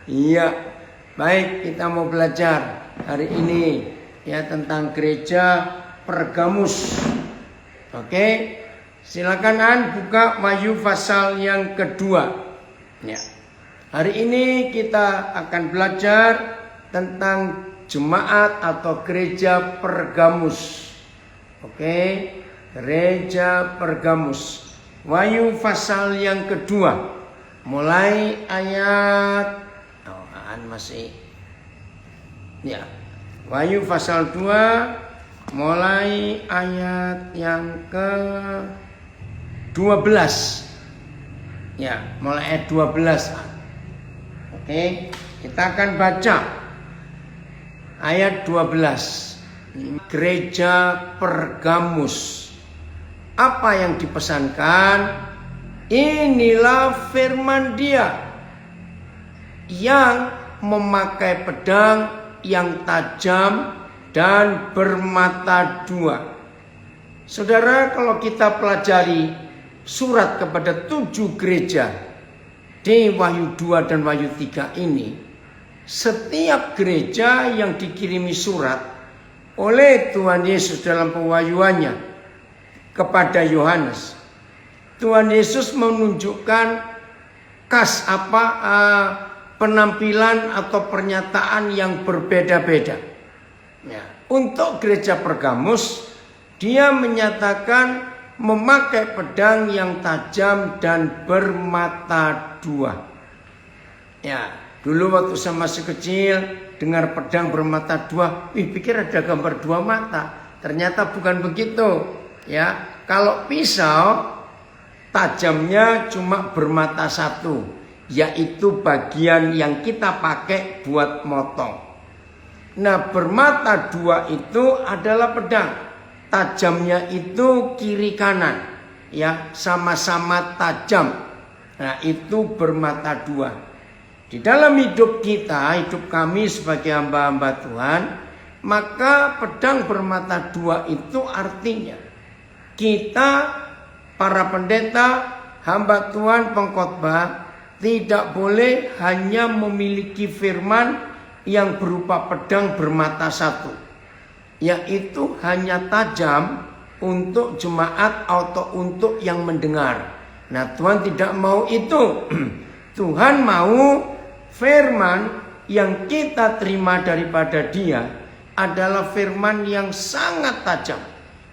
Iya, baik, kita mau belajar hari ini ya tentang gereja Pergamus. Oke, silakan An buka Wahyu pasal yang kedua. Ya, hari ini kita akan belajar tentang jemaat atau gereja Pergamus. Oke, gereja Pergamus. Wahyu pasal yang kedua, mulai ayat masih ya, Wahyu pasal 2 mulai ayat yang ke 12 ya, mulai ayat 12. Oke, kita akan baca ayat 12. Gereja Pergamus, apa yang dipesankan? Inilah firman Dia yang memakai pedang yang tajam dan bermata dua. Saudara, kalau kita pelajari surat kepada 7 gereja di Wahyu 2 dan Wahyu 3 ini, setiap gereja yang dikirimi surat oleh Tuhan Yesus dalam pewahyuannya kepada Yohanes, Tuhan Yesus menunjukkan penampilan atau pernyataan yang berbeda-beda. Ya, untuk gereja Pergamus, dia menyatakan memakai pedang yang tajam dan bermata dua. Ya, dulu waktu saya masih kecil dengar pedang bermata dua, pikir ada gambar dua mata. Ternyata bukan begitu. Ya, kalau pisau tajamnya cuma bermata satu, yaitu bagian yang kita pakai buat motong. Nah, bermata dua itu adalah pedang. Tajamnya itu kiri kanan, ya, sama-sama tajam. Nah, itu bermata dua. Di dalam hidup kita, hidup kami sebagai hamba-hamba Tuhan, maka pedang bermata dua itu artinya kita, para pendeta, hamba Tuhan, pengkhotbah, tidak boleh hanya memiliki firman yang berupa pedang bermata satu, yaitu hanya tajam untuk jemaat atau untuk yang mendengar. Nah, Tuhan tidak mau itu. Tuhan mau firman yang kita terima daripada Dia adalah firman yang sangat tajam,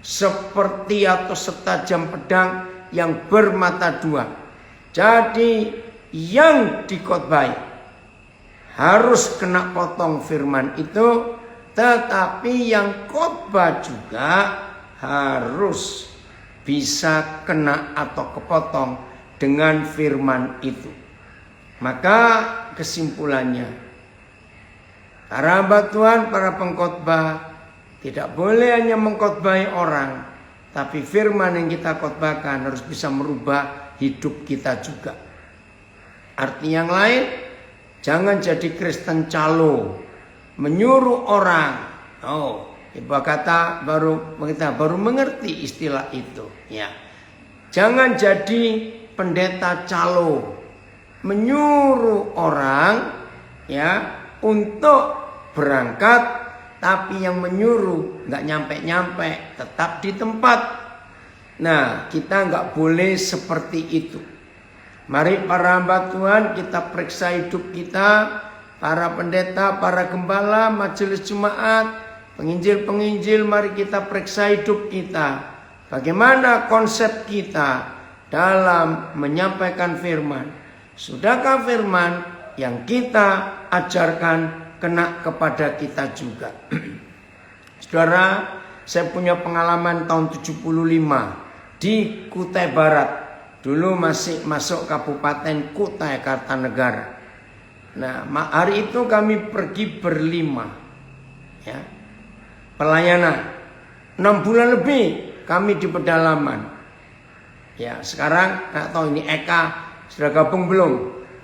seperti atau setajam pedang yang bermata dua. Jadi yang dikhotbahi harus kena potong firman itu, tetapi yang khotbah juga harus bisa kena atau kepotong dengan firman itu. Maka kesimpulannya, para hamba Tuhan, para pengkhotbah tidak boleh hanya mengkhotbahi orang, tapi firman yang kita khotbahkan harus bisa merubah hidup kita juga. Arti yang lain, jangan jadi Kristen calo, menyuruh orang. Ibu kata kita baru mengerti istilah itu. Ya, jangan jadi pendeta calo, menyuruh orang ya untuk berangkat, tapi yang menyuruh nggak nyampe-nyampe, tetap di tempat. Nah, kita nggak boleh seperti itu. Mari para hamba Tuhan, kita periksa hidup kita, para pendeta, para gembala, majelis jemaat, penginjil-penginjil, mari kita periksa hidup kita. Bagaimana konsep kita dalam menyampaikan firman? Sudahkah firman yang kita ajarkan kena kepada kita juga? Saudara, saya punya pengalaman tahun 75 di Kutai Barat. Dulu masih masuk Kabupaten Kutai Kartanegara. Nah, hari itu kami pergi berlima, ya, pelayanan 6 bulan lebih kami di pedalaman. Ya, sekarang nggak tahu ini Eka sudah gabung belum?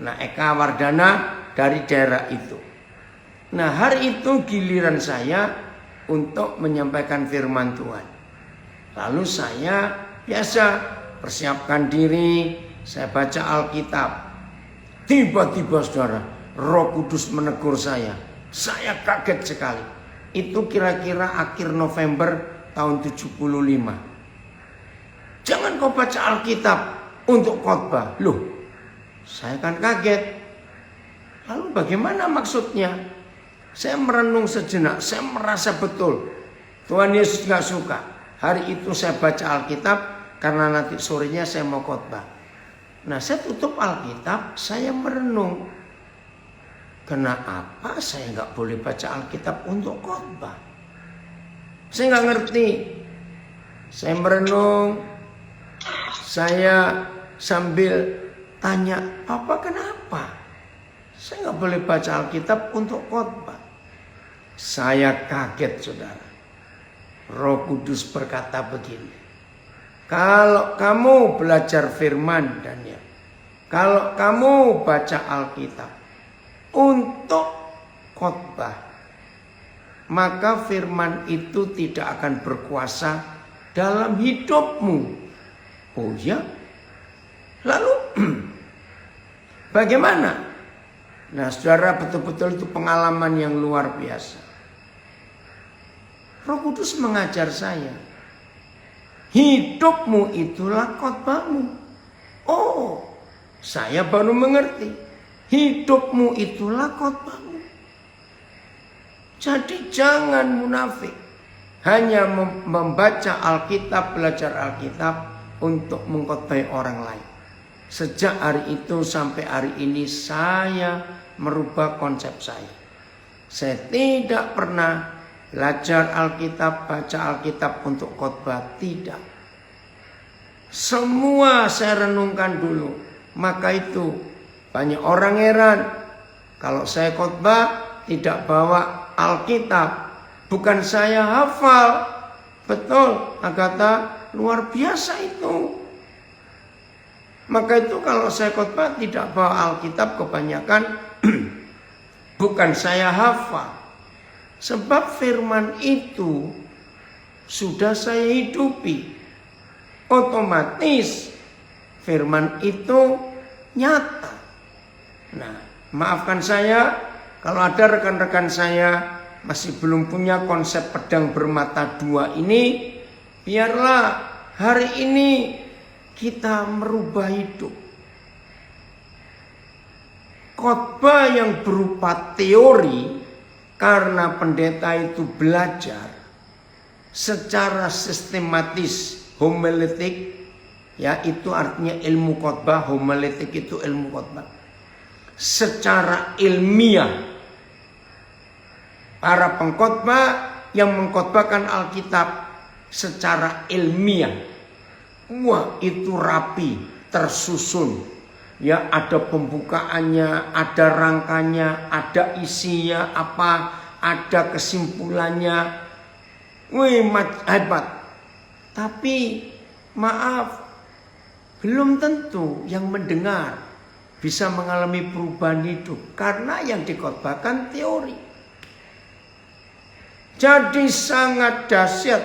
Nah, Eka Wardana dari daerah itu. Nah, hari itu giliran saya untuk menyampaikan firman Tuhan. Lalu saya biasa persiapkan diri, saya baca Alkitab. Tiba-tiba saudara, Roh Kudus menegur saya. Saya kaget sekali. Itu kira-kira akhir November tahun 75. Jangan kau baca Alkitab untuk khotbah. Loh, saya kan kaget. Lalu bagaimana maksudnya? Saya merenung sejenak. Saya merasa betul Tuhan Yesus gak suka. Hari itu saya baca Alkitab karena nanti sorenya saya mau khotbah. Nah, saya tutup Alkitab, saya merenung. Kenapa saya nggak boleh baca Alkitab untuk khotbah? Saya nggak ngerti. Saya merenung. Saya sambil tanya, Papa kenapa? Saya nggak boleh baca Alkitab untuk khotbah. Saya kaget, saudara. Roh Kudus berkata begini. Kalau kamu belajar firman Daniel, kalau kamu baca Alkitab untuk khotbah, maka firman itu tidak akan berkuasa dalam hidupmu. Oh ya? Lalu bagaimana? Nah, saudara, betul-betul itu pengalaman yang luar biasa. Roh Kudus mengajar saya. Hidupmu itulah khotbahmu. Oh, saya baru mengerti. Hidupmu itulah khotbahmu. Jadi jangan munafik. Hanya membaca Alkitab, belajar Alkitab untuk mengkhotbahi orang lain. Sejak hari itu sampai hari ini saya merubah konsep saya. Saya tidak pernah belajar Alkitab, baca Alkitab untuk khotbah, tidak. Semua saya renungkan dulu. Maka itu banyak orang heran kalau saya khotbah tidak bawa Alkitab. Bukan saya hafal. Betul, Agatha, luar biasa itu. Maka itu kalau saya khotbah tidak bawa Alkitab kebanyakan bukan saya hafal. Sebab firman itu sudah saya hidupi. Otomatis firman itu nyata. Nah, maafkan saya kalau ada rekan-rekan saya masih belum punya konsep pedang bermata dua ini. Biarlah hari ini kita merubah hidup. Khotbah yang berupa teori, karena pendeta itu belajar secara sistematis homiletik, ya itu artinya ilmu khotbah. Homiletik itu ilmu khotbah secara ilmiah. Para pengkhotbah yang mengkhotbahkan Alkitab secara ilmiah, wah itu rapi, tersusun. Ya, ada pembukaannya, ada rangkanya, ada isinya apa, ada kesimpulannya. Wih, hebat. Tapi maaf, belum tentu yang mendengar bisa mengalami perubahan hidup karena yang dikhotbahkan teori. Jadi sangat dahsyat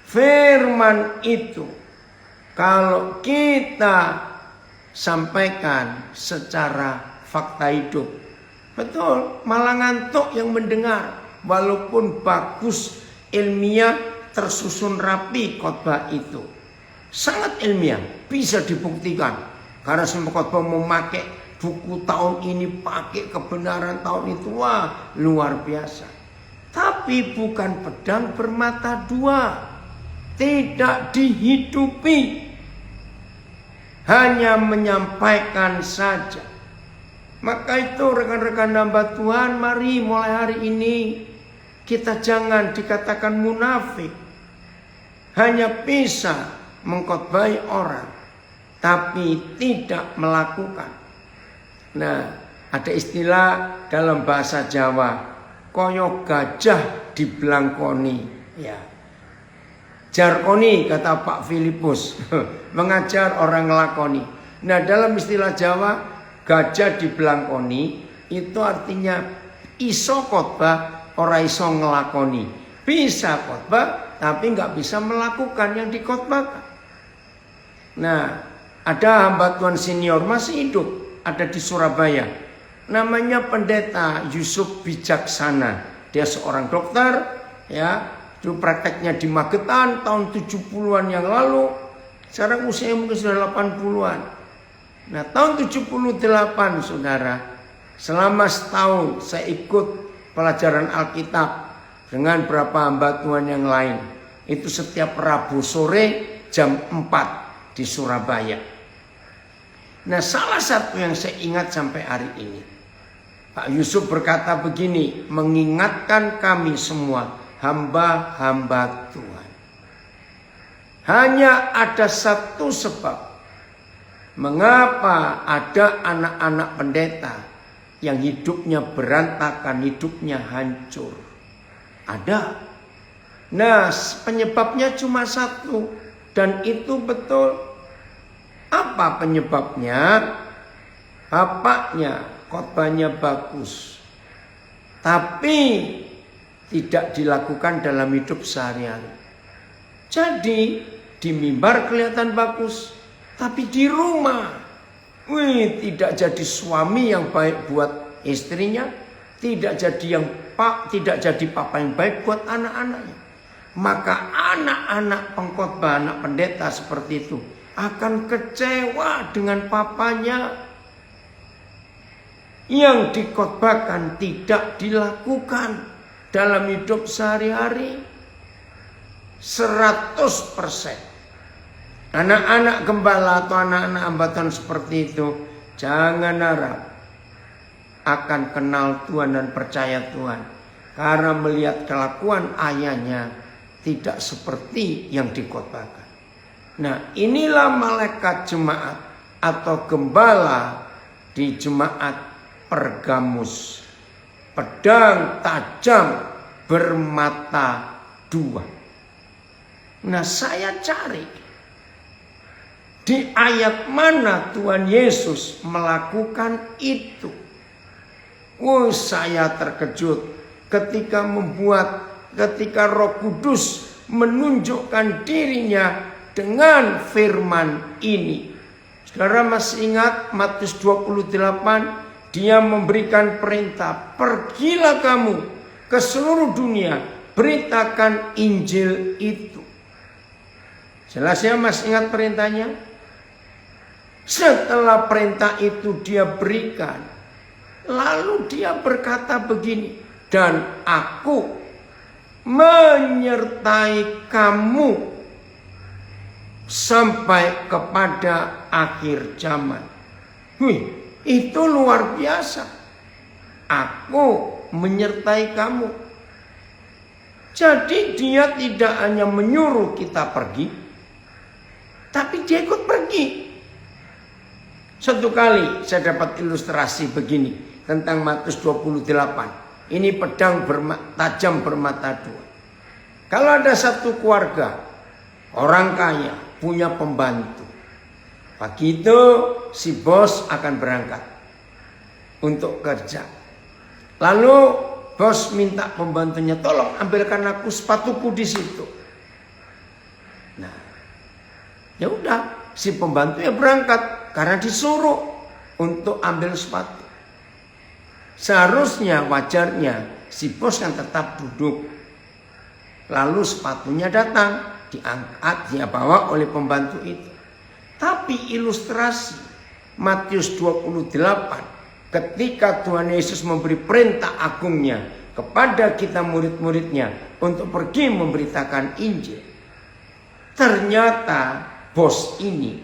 firman itu kalau kita sampaikan secara fakta hidup. Betul, malah ngantuk yang mendengar. Walaupun bagus, ilmiah, tersusun rapi khotbah itu. Sangat ilmiah, bisa dibuktikan. Karena semua khotbah memakai buku tahun ini, pakai kebenaran tahun itu. Wah, luar biasa. Tapi bukan pedang bermata dua. Tidak dihidupi. Hanya menyampaikan saja. Maka itu rekan-rekan hamba Tuhan, mari mulai hari ini kita jangan dikatakan munafik. Hanya bisa mengkhotbahi orang, tapi tidak melakukan. Nah, ada istilah dalam bahasa Jawa, koyo gajah dibelangkoni. Ya. Jarkoni kata Pak Filipus, mengajar orang ngelakoni. Nah, dalam istilah Jawa, gajah dibelangkoni itu artinya iso khotbah, ora iso ngelakoni. Bisa khotbah tapi nggak bisa melakukan yang dikhotbahkan. Nah, ada hamba Tuhan senior masih hidup. ada di Surabaya. Namanya Pendeta Yusuf Bijaksana. Dia seorang dokter, ya. Itu prakteknya di Magetan tahun 70-an yang lalu. Sekarang usia mungkin sudah 80-an. Nah, tahun 78, saudara, selama setahun saya ikut pelajaran Alkitab dengan beberapa hamba Tuhan yang lain. Itu setiap Rabu sore jam 4 di Surabaya. Nah, salah satu yang saya ingat sampai hari ini, Pak Yusuf berkata begini, mengingatkan kami semua hamba-hamba Tuhan. Hanya ada satu sebab mengapa ada anak-anak pendeta yang hidupnya berantakan, hidupnya hancur. Ada. Nah, penyebabnya cuma satu, dan itu betul. Apa penyebabnya? Bapaknya khotbahnya bagus, tapi tidak dilakukan dalam hidup sehari-hari. Jadi di mimbar kelihatan bagus, tapi di rumah, tidak jadi suami yang baik buat istrinya, tidak jadi papa yang baik buat anak-anaknya. Maka anak-anak pengkhotbah, anak pendeta seperti itu akan kecewa dengan papanya. Yang dikhotbahkan tidak dilakukan dalam hidup sehari-hari. 100%. Anak-anak gembala atau anak-anak hambatan seperti itu, jangan harap akan kenal Tuhan dan percaya Tuhan, karena melihat kelakuan ayahnya tidak seperti yang dikhotbahkan. Nah, inilah malaikat jemaat atau gembala di jemaat Pergamus, pedang tajam bermata dua. Nah, saya cari di ayat mana Tuhan Yesus melakukan itu. Saya terkejut ketika Roh Kudus menunjukkan dirinya dengan firman ini. Saudara masih ingat Matius 28? Dia memberikan perintah, pergilah kamu ke seluruh dunia, beritakan Injil itu. Jelas ya, masih ingat perintahnya? Setelah perintah itu dia berikan, lalu dia berkata begini, dan aku menyertai kamu sampai kepada akhir zaman. Itu luar biasa. Aku menyertai kamu. Jadi dia tidak hanya menyuruh kita pergi, tapi dia ikut pergi. Satu kali saya dapat ilustrasi begini tentang Matius 28. Ini pedang tajam bermata dua. Kalau ada satu keluarga, orang kaya, punya pembantu. Pagi itu si bos akan berangkat untuk kerja. Lalu bos minta pembantunya, tolong ambilkan aku sepatuku di situ. Nah, ya udah, si pembantu ya berangkat karena disuruh untuk ambil sepatu. Seharusnya wajarnya si bos kan tetap duduk. Lalu sepatunya datang, diangkat, dia bawa oleh pembantu itu. Tapi ilustrasi Matius 28, ketika Tuhan Yesus memberi perintah agungnya kepada kita murid-muridnya untuk pergi memberitakan Injil. Ternyata bos ini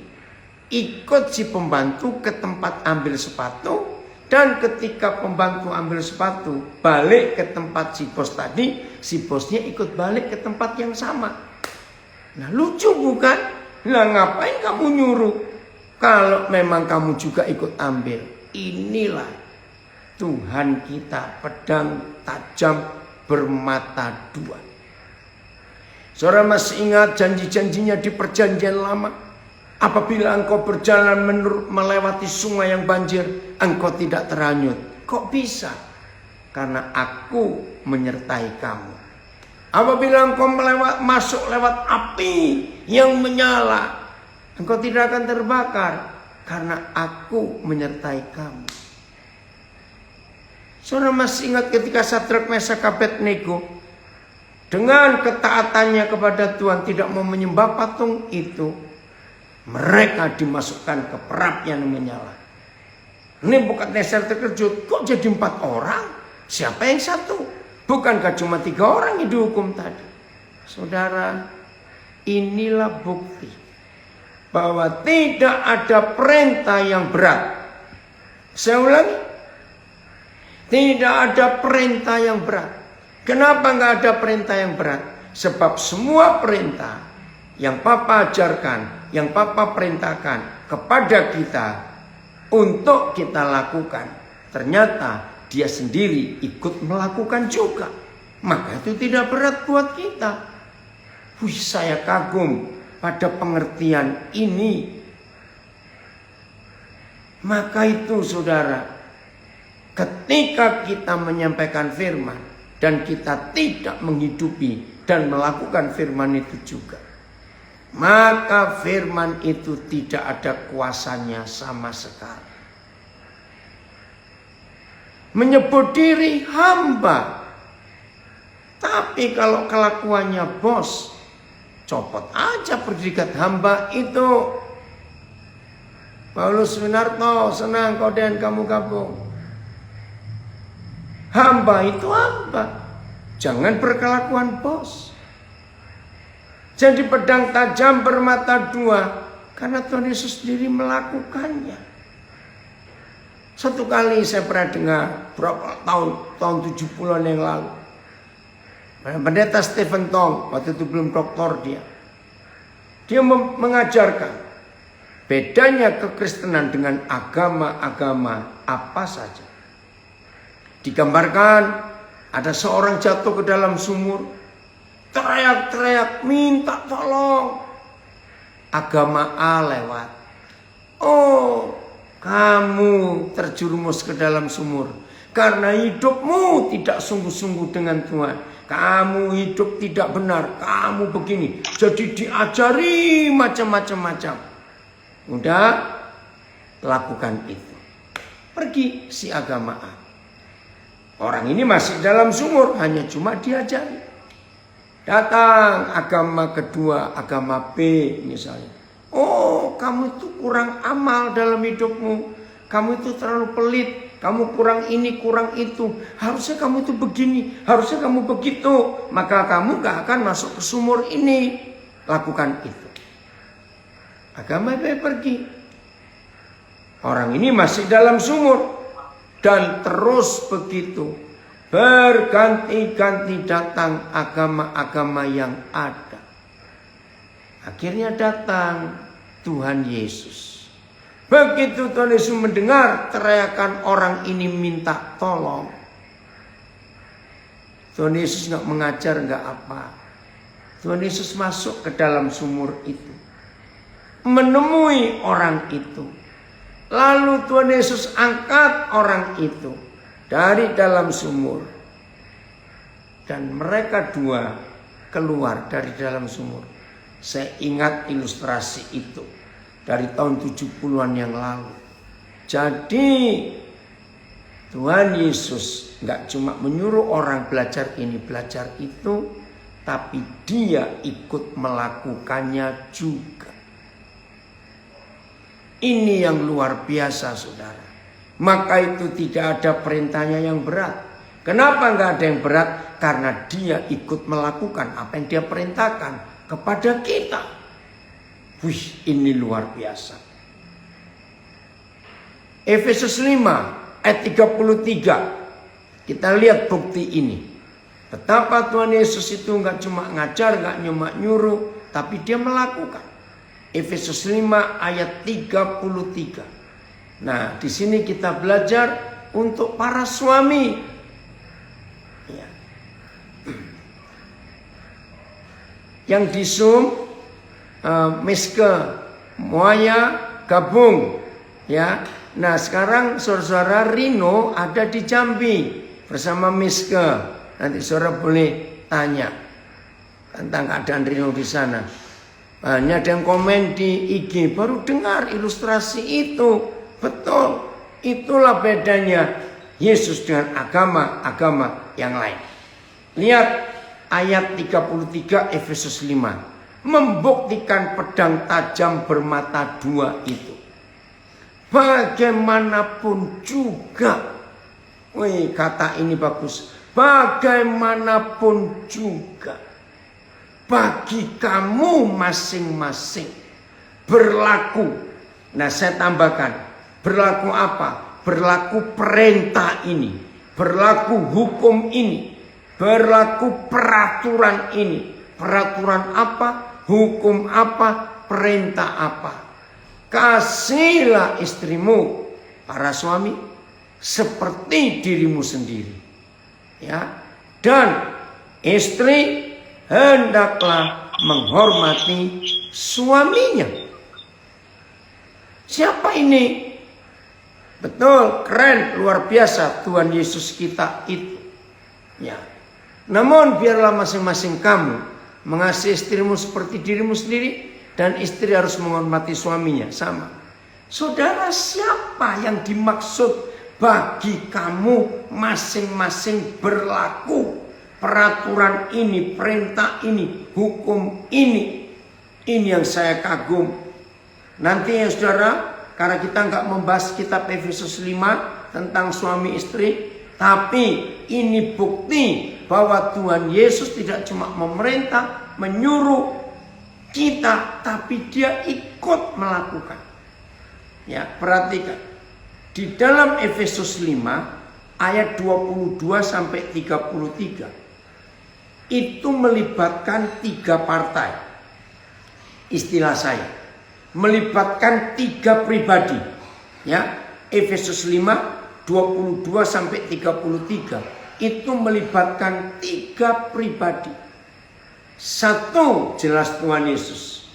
ikut si pembantu ke tempat ambil sepatu, dan ketika pembantu ambil sepatu balik ke tempat si bos tadi, si bosnya ikut balik ke tempat yang sama. Nah, lucu bukan? Lah, ngapain kamu nyuruh kalau memang kamu juga ikut ambil? Inilah Tuhan kita, pedang tajam bermata dua. Saudara masih ingat janji-janjinya di perjanjian lama? Apabila engkau berjalan melewati sungai yang banjir, engkau tidak terhanyut. Kok bisa? Karena aku menyertai kamu. Apabila engkau masuk lewat api yang menyala, engkau tidak akan terbakar, karena aku menyertai kamu. Saudara masih ingat ketika Sadrak, Mesak, Abednego dengan ketaatannya kepada Tuhan tidak mau menyembah patung itu, mereka dimasukkan ke perapi yang menyala. Nebukadnezar terkejut, kok jadi 4 orang? Siapa yang 1? Bukankah cuma 3 orang yang dihukum tadi? Saudara, inilah bukti bahwa tidak ada perintah yang berat. Saya ulangi, tidak ada perintah yang berat. Kenapa nggak ada perintah yang berat? Sebab semua perintah yang Papa ajarkan, yang Papa perintahkan kepada kita untuk kita lakukan, ternyata dia sendiri ikut melakukan juga. Maka itu tidak berat buat kita. Saya kagum pada pengertian ini. Maka itu saudara, ketika kita menyampaikan firman dan kita tidak menghidupi dan melakukan firman itu juga, maka firman itu tidak ada kuasanya sama sekali. Menyebut diri hamba, tapi kalau kelakuannya bos, copot aja predikat hamba itu. Paulus Winarto, senang kau dan kamu gabung. Hamba itu hamba, jangan berkelakuan bos. Jadi pedang tajam bermata 2, karena Tuhan Yesus sendiri melakukannya. Satu kali saya pernah dengar berapa tahun 70-an yang lalu, Pendeta Stephen Tong, waktu itu belum doktor dia mengajarkan bedanya kekristenan dengan agama-agama apa saja. Digambarkan ada seorang jatuh ke dalam sumur, teriak-teriak minta tolong. Agama A lewat, oh kamu terjerumus ke dalam sumur karena hidupmu tidak sungguh-sungguh dengan Tuhan. Kamu hidup tidak benar, kamu begini. Jadi diajari macam-macam. Udah, lakukan itu. Pergi si agama A. Orang ini masih dalam sumur, hanya cuma diajari. Datang agama kedua, agama B misalnya. Oh, kamu itu kurang amal dalam hidupmu. Kamu itu terlalu pelit. Kamu kurang ini, kurang itu. Harusnya kamu itu begini, harusnya kamu begitu. Maka kamu gak akan masuk ke sumur ini. Lakukan itu. Agama B pergi. Orang ini masih dalam sumur. Dan terus begitu. Berganti-ganti datang agama-agama yang ada. Akhirnya datang Tuhan Yesus. Begitu Tuhan Yesus mendengar teriakan orang ini minta tolong, Tuhan Yesus gak mengajar, gak apa. Tuhan Yesus masuk ke dalam sumur itu, menemui orang itu. Lalu Tuhan Yesus angkat orang itu dari dalam sumur. Dan mereka 2 keluar dari dalam sumur. Saya ingat ilustrasi itu dari tahun 70-an yang lalu. Jadi Tuhan Yesus gak cuma menyuruh orang belajar ini, belajar itu, tapi dia ikut melakukannya juga. Ini yang luar biasa saudara. Maka itu tidak ada perintahnya yang berat. Kenapa nggak ada yang berat? Karena dia ikut melakukan apa yang dia perintahkan kepada kita. Wih, ini luar biasa. Efesus 5 ayat 33. Kita lihat bukti ini. Betapa Tuhan Yesus itu nggak cuma ngajar, nggak cuma nyuruh, tapi dia melakukan. Efesus 5 ayat 33. Nah, di sini kita belajar untuk para suami. Ya. Yang di Zoom, Miske, Moaya, gabung. Ya. Nah, sekarang saudara Rino ada di Jambi bersama Miske. Nanti saudara boleh tanya tentang keadaan Rino di sana. Hanya ada yang komen di IG, baru dengar ilustrasi itu. Betul, itulah bedanya Yesus dengan agama-agama yang lain. Lihat ayat 33 Efesus 5. Membuktikan pedang tajam bermata dua itu. Bagaimanapun juga. Wih, kata ini bagus. Bagaimanapun juga. Bagi kamu masing-masing berlaku. Nah, saya tambahkan, berlaku apa? Berlaku perintah ini, berlaku hukum ini, berlaku peraturan ini. Peraturan apa? Hukum apa? Perintah apa? Kasihlah istrimu, para suami, seperti dirimu sendiri. Ya, dan istri hendaklah menghormati suaminya. Siapa ini? Betul, keren, luar biasa Tuhan Yesus kita itu. Ya. Namun biarlah masing-masing kamu mengasihi istrimu seperti dirimu sendiri, dan istri harus menghormati suaminya sama. Saudara, siapa yang dimaksud bagi kamu masing-masing berlaku peraturan ini, perintah ini, hukum ini? Ini yang saya kagum. Nanti ya saudara, karena kita nggak membahas kitab Efesus 5 tentang suami istri, tapi ini bukti bahwa Tuhan Yesus tidak cuma memerintah, menyuruh kita, tapi dia ikut melakukan. Ya, perhatikan. Di dalam Efesus 5 ayat 22 sampai 33 itu melibatkan 3 partai. Istilah saya, melibatkan 3 pribadi. Ya, Efesus 5 22 sampai 33 itu melibatkan 3 pribadi. 1 jelas Tuhan Yesus,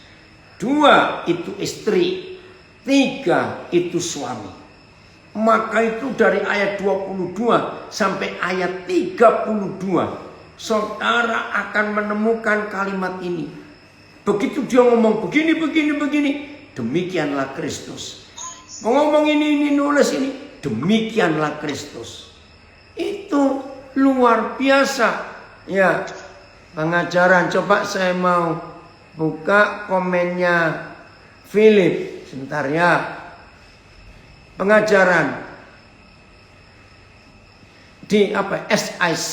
2 itu istri, 3 itu suami. Maka itu dari ayat 22 sampai ayat 32 saudara akan menemukan kalimat ini. Begitu dia ngomong begini, demikianlah Kristus. Ngomong ini nulis ini, demikianlah Kristus. Itu luar biasa. Ya, pengajaran. Coba saya mau buka komennya Philip. Sebentar ya. Pengajaran di apa? SIC.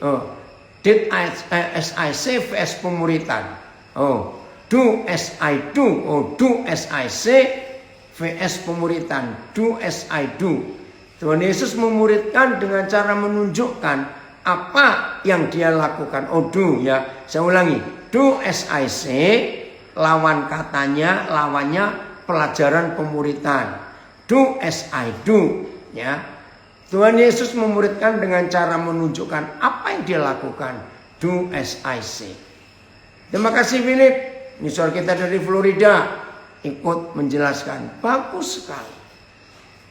Oh, did SIC vs pemuritan. Oh, do as I do. Oh, do as I say vs pemuritan. Do as I do. Tuhan Yesus memuridkan dengan cara menunjukkan apa yang dia lakukan. Oh, do ya. Saya ulangi. Do as I say, lawan katanya, lawannya pelajaran pemuritan. Do as I do, ya. Tuhan Yesus memuridkan dengan cara menunjukkan apa yang dia lakukan. Do as I say. Terima kasih Philip. Ini saudara kita dari Florida ikut menjelaskan. Bagus sekali.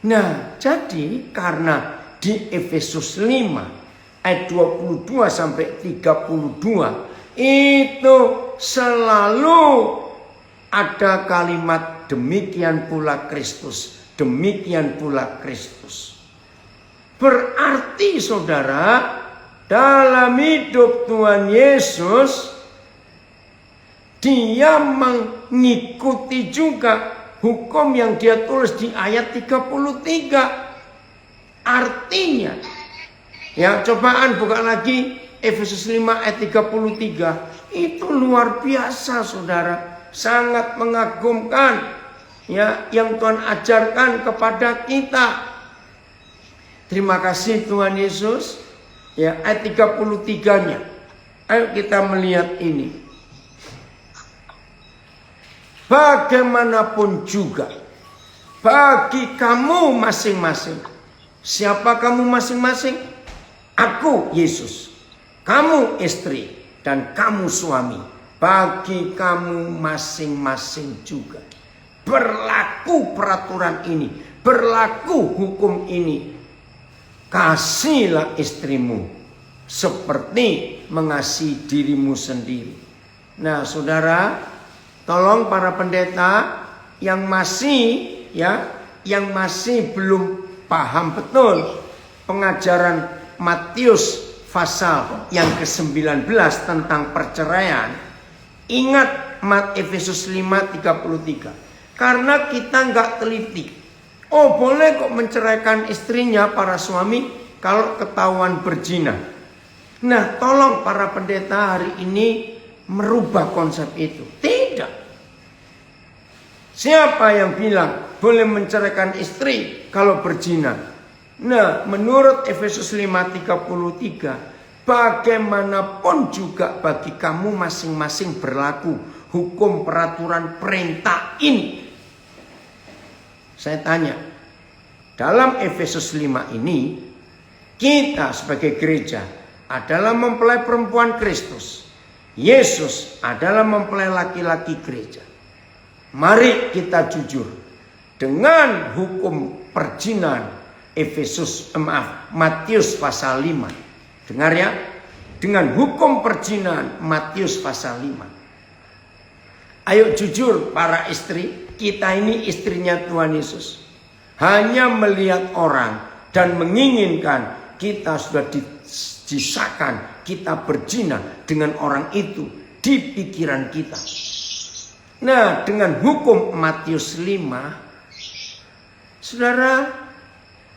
Nah, jadi karena di Efesus 5 ayat 22 sampai 32 itu selalu ada kalimat demikian pula Kristus. Demikian pula Kristus. Berarti saudara, dalam hidup Tuhan Yesus, dia mengikuti juga hukum yang dia tulis di ayat 33. Artinya, ya cobaan buka lagi Efesus 5 ayat 33. Itu luar biasa saudara. Sangat mengagumkan. Ya, yang Tuhan ajarkan kepada kita. Terima kasih Tuhan Yesus. Ya, ayat 33-nya. Ayo kita melihat ini. Bagaimanapun juga, bagi kamu masing-masing. Siapa kamu masing-masing? Aku Yesus. Kamu istri dan kamu suami. Bagi kamu masing-masing juga. Berlaku peraturan ini, berlaku hukum ini. Kasihlah istrimu seperti mengasihi dirimu sendiri. Nah saudara, Tolong para pendeta yang masih belum paham betul pengajaran Matius pasal yang ke-19 tentang perceraian, ingat Efesus 5:33. Karena kita nggak teliti. Oh, boleh kok menceraikan istrinya para suami kalau ketahuan berzina. Nah, tolong para pendeta hari ini merubah konsep itu. Tidak. Siapa yang bilang boleh menceraikan istri kalau berzina? Nah, menurut Efesus 5:33, bagaimanapun juga bagi kamu masing-masing berlaku hukum, peraturan, perintah ini. Saya tanya, dalam Efesus 5 ini, kita sebagai gereja adalah mempelai perempuan Kristus. Yesus adalah mempelai laki-laki gereja. Mari kita jujur dengan hukum perzinahan Matius pasal 5. Dengar ya, dengan hukum perzinahan Matius pasal 5. Ayo jujur para istri, kita ini istrinya Tuhan Yesus. Hanya melihat orang dan menginginkan kita sudah disahkan, kita berzina dengan orang itu di pikiran kita. Nah, dengan hukum Matius 5, saudara,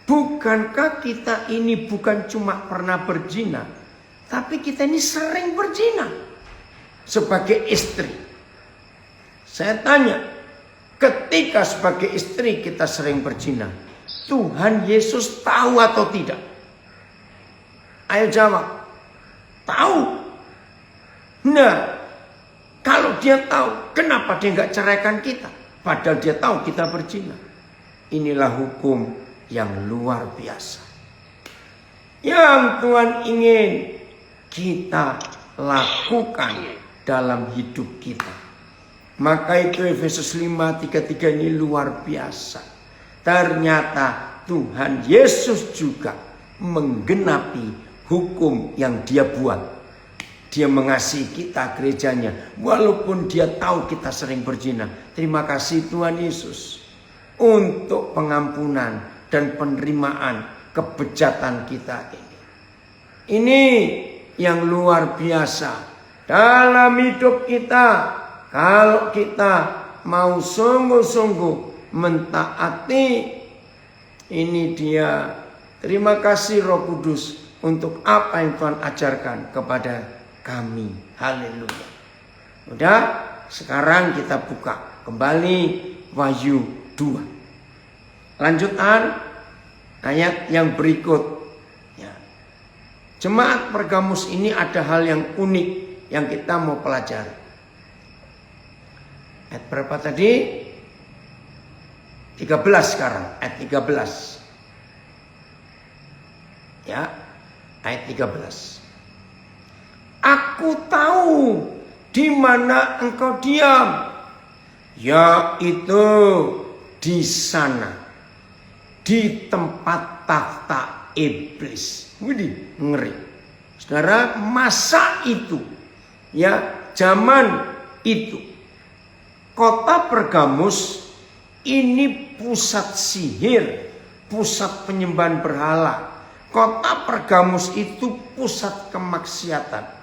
bukankah kita ini bukan cuma pernah berzina, tapi kita ini sering berzina sebagai istri. Saya tanya, ketika sebagai istri kita sering berzina, Tuhan Yesus tahu atau tidak? Ayo jawab. Tahu. Nah, kalau dia tahu, kenapa dia nggak ceraikan kita? Padahal dia tahu kita berzina. Inilah hukum yang luar biasa, yang Tuhan ingin kita lakukan dalam hidup kita. Maka itu Efesus 5:33 ini luar biasa. Ternyata Tuhan Yesus juga menggenapi hukum yang dia buat. Dia mengasihi kita gerejanya, walaupun dia tahu kita sering berzina. Terima kasih Tuhan Yesus untuk pengampunan dan penerimaan kebejatan kita ini. Ini yang luar biasa dalam hidup kita. Kalau kita mau sungguh-sungguh mentaati, ini dia. Terima kasih Roh Kudus untuk apa yang Tuhan ajarkan kepada kami. Haleluya. Udah, sekarang kita buka kembali Wahyu 2. Lanjutan ayat yang berikut. Ya. Jemaat Pergamus ini ada hal yang unik yang kita mau pelajari. Ayat berapa tadi? 13 sekarang. Ayat 13. Ya, ayat 13. Aku tahu di mana engkau diam, yaitu di sana, di tempat tahta iblis. Widih, ngeri. Saudara, masa itu, ya, zaman itu, kota Pergamus ini pusat sihir, pusat penyembahan berhala. Kota Pergamus itu pusat kemaksiatan,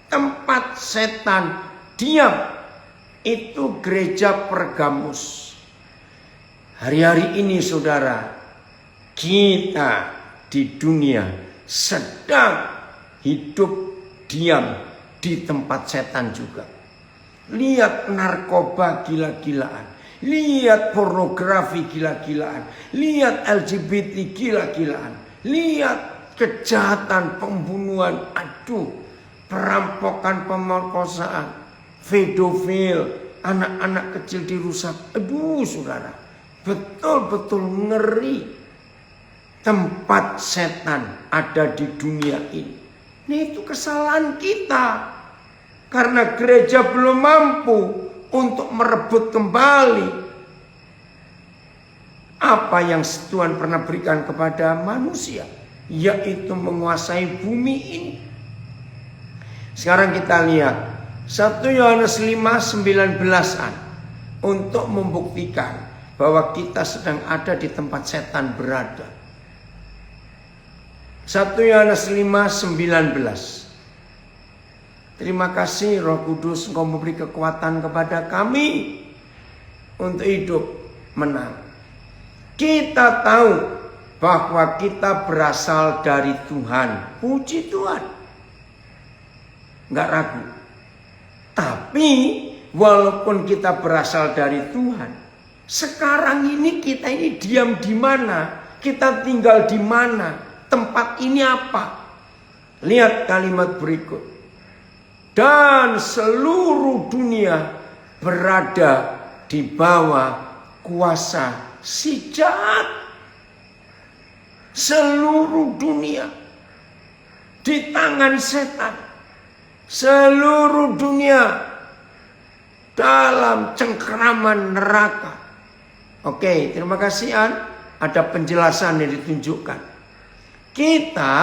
tempat setan diam. Itu gereja Pergamus. Hari-hari ini saudara, kita di dunia sedang hidup diam di tempat setan juga. Lihat narkoba gila-gilaan, lihat pornografi gila-gilaan, lihat LGBT gila-gilaan, lihat kejahatan, pembunuhan, perampokan, pemerkosaan, pedofil, anak-anak kecil dirusak. Saudara, betul-betul ngeri. Tempat setan ada di dunia ini. Nah, itu kesalahan kita. Karena gereja belum mampu untuk merebut kembali apa yang Tuhan pernah berikan kepada manusia, yaitu menguasai bumi ini. Sekarang kita lihat 1 Yohanes 5:19-an untuk membuktikan bahwa kita sedang ada di tempat setan berada. 1 Yohanes 5:19. Terima kasih Roh Kudus, Engkau memberi kekuatan kepada kami untuk hidup menang. Kita tahu bahwa kita berasal dari Tuhan. Puji Tuhan. Enggak ragu. Tapi walaupun kita berasal dari Tuhan, sekarang ini kita ini diam di mana? Kita tinggal di mana? Tempat ini apa? Lihat kalimat berikut. Dan seluruh dunia berada di bawah kuasa si jahat. Seluruh dunia di tangan setan. Seluruh dunia dalam cengkeraman neraka. Oke, terima kasih An. Ada penjelasan yang ditunjukkan. Kita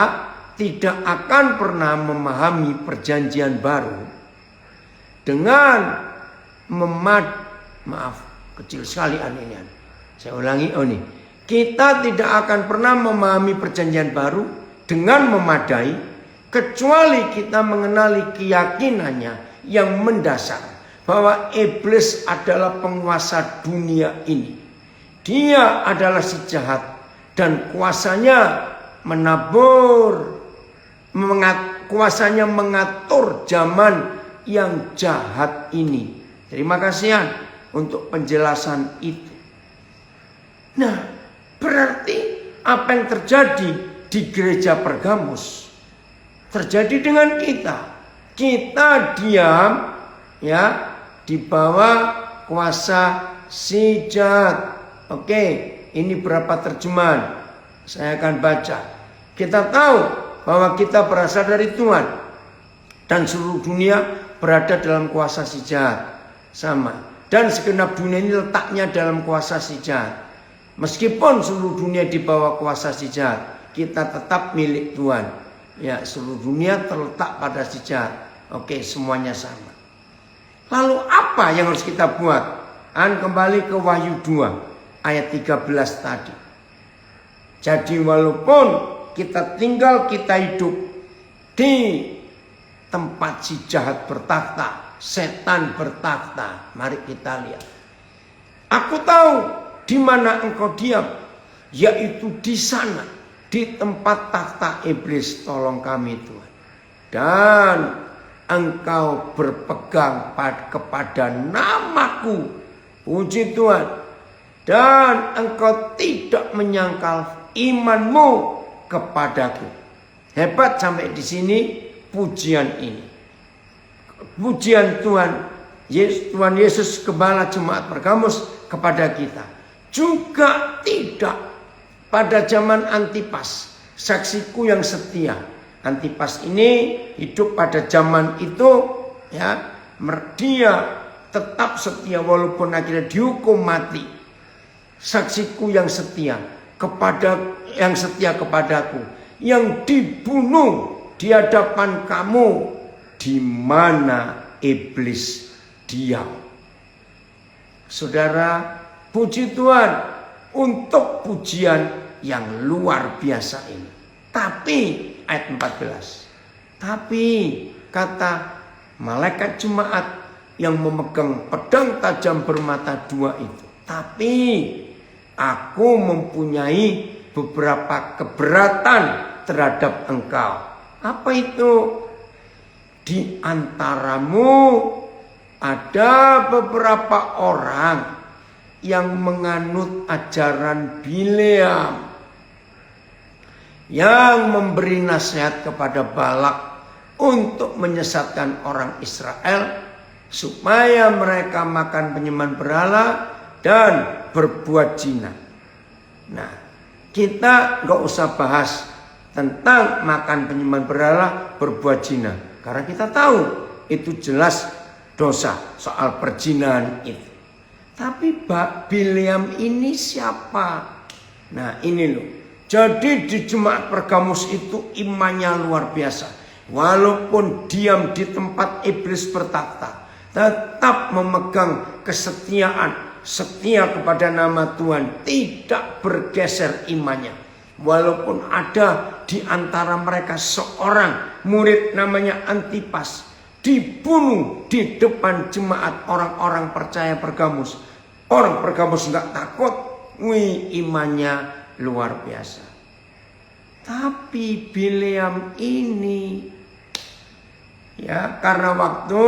tidak akan pernah memahami perjanjian baru dengan maaf, kecil sekali An ini An. Saya ulangi, nih. Kita tidak akan pernah memahami perjanjian baru dengan memadai kecuali kita mengenali keyakinannya yang mendasar bahwa iblis adalah penguasa dunia ini. Dia adalah si jahat dan kuasanya menabur, kuasanya mengatur zaman yang jahat ini. Terima kasih An untuk penjelasan itu. Nah, berarti apa yang terjadi di gereja Pergamus terjadi dengan kita. Kita diam ya di bawah kuasa si jahat. Oke, ini berapa terjemahan? Saya akan baca. Kita tahu bahwa kita berasal dari Tuhan dan seluruh dunia berada dalam kuasa si jahat. Sama. Dan segenap dunia ini letaknya dalam kuasa si jahat. Meskipun seluruh dunia di bawah kuasa si jahat, kita tetap milik Tuhan. Ya, seluruh dunia terletak pada si jahat. Oke, semuanya sama. Lalu apa yang harus kita buat? Kembali ke Wahyu 2 ayat 13 tadi. Jadi walaupun kita hidup di tempat si jahat bertakhta, setan bertakhta. Mari kita lihat. Aku tahu di mana engkau diam, yaitu di sana, di tempat takhta iblis. Tolong kami Tuhan. Dan engkau berpegang kepada namaku. Puji Tuhan. Dan engkau tidak menyangkal imanmu kepadaku. Hebat sampai di sini pujian ini. Pujian Tuhan Yesus Gembala Jemaat Pergamus kepada kita. Juga tidak pada zaman Antipas, saksiku yang setia. Antipas ini hidup pada zaman itu, ya, dia tetap setia walaupun akhirnya dihukum mati. Saksiku yang setia kepadaku, yang dibunuh di hadapan kamu, di mana iblis diam. Saudara, puji Tuhan untuk pujian yang luar biasa ini. Tapi ayat 14. Tapi kata malaikat jemaat yang memegang pedang tajam bermata dua itu. Tapi aku mempunyai beberapa keberatan terhadap engkau. Apa itu? Di antaramu ada beberapa orang yang menganut ajaran Bileam, yang memberi nasihat kepada Balak untuk menyesatkan orang Israel supaya mereka makan penyembahan berhala dan berbuat zina. Nah, kita nggak usah bahas tentang makan penyembahan berhala, berbuat zina, karena kita tahu itu jelas dosa soal perzinahan itu. Tapi Bileam ini siapa? Nah, ini loh. Jadi di Jemaat Pergamus itu imannya luar biasa. walaupun diam di tempat iblis bertakhta, tetap memegang kesetiaan, setia kepada nama Tuhan, tidak bergeser imannya. Walaupun ada di antara mereka seorang murid namanya Antipas, dibunuh di depan jemaat orang-orang percaya Pergamus. Orang Pergamus nggak takut, wih, imannya luar biasa. Tapi Bileam ini, ya, karena waktu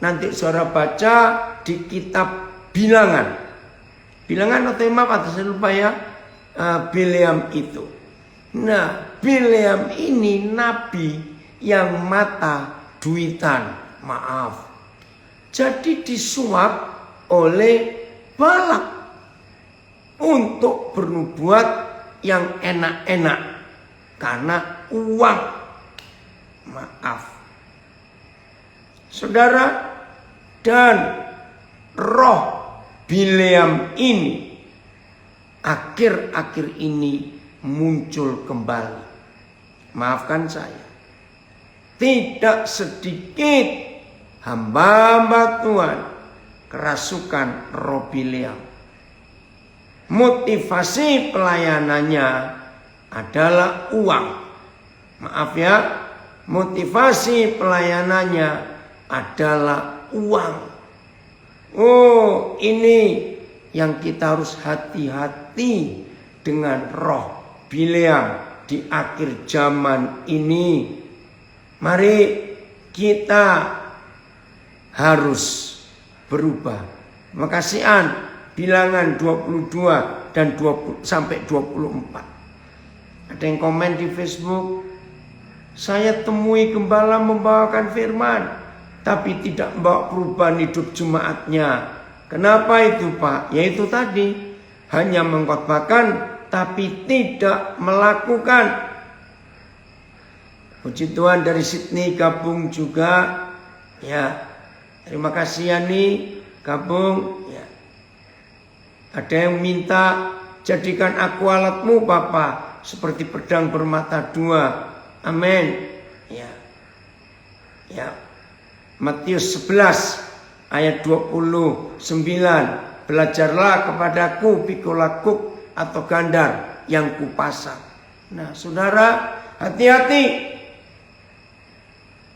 nanti saudara baca di kitab Bilangan. Bilangan atau Imamat, saya lupa ya. Bileam itu. Nah, Bileam ini nabi yang mata duitan, maaf. Jadi disuap oleh Balak untuk bernubuat yang enak-enak karena uang. Maaf. Saudara, dan roh Bileam ini akhir-akhir ini muncul kembali. Maafkan saya. Tidak sedikit hamba-hamba Tuhan kerasukan roh Bileam. Motivasi pelayanannya adalah uang. Maaf ya, motivasi pelayanannya adalah uang. Oh, ini yang kita harus hati-hati dengan roh Bileam di akhir zaman ini. Mari kita harus berubah. Makasihan Bilangan 22 dan 20 sampai 24. Ada yang komen di Facebook, saya temui gembala membawakan firman, tapi tidak membawa perubahan hidup jemaatnya. Kenapa itu, Pak? Yaitu tadi, hanya mengkhotbahkan tapi tidak melakukan. Puji Tuhan, dari Sydney gabung juga. Ya, terima kasih Yani gabung. Ya. Ada yang minta, jadikan aku alatmu Bapa, seperti pedang bermata dua. Amin. Ya. Ya. Matius 11 ayat 29. Belajarlah kepadaku pikul kuk atau gandar yang kupasang. Nah, saudara, hati-hati.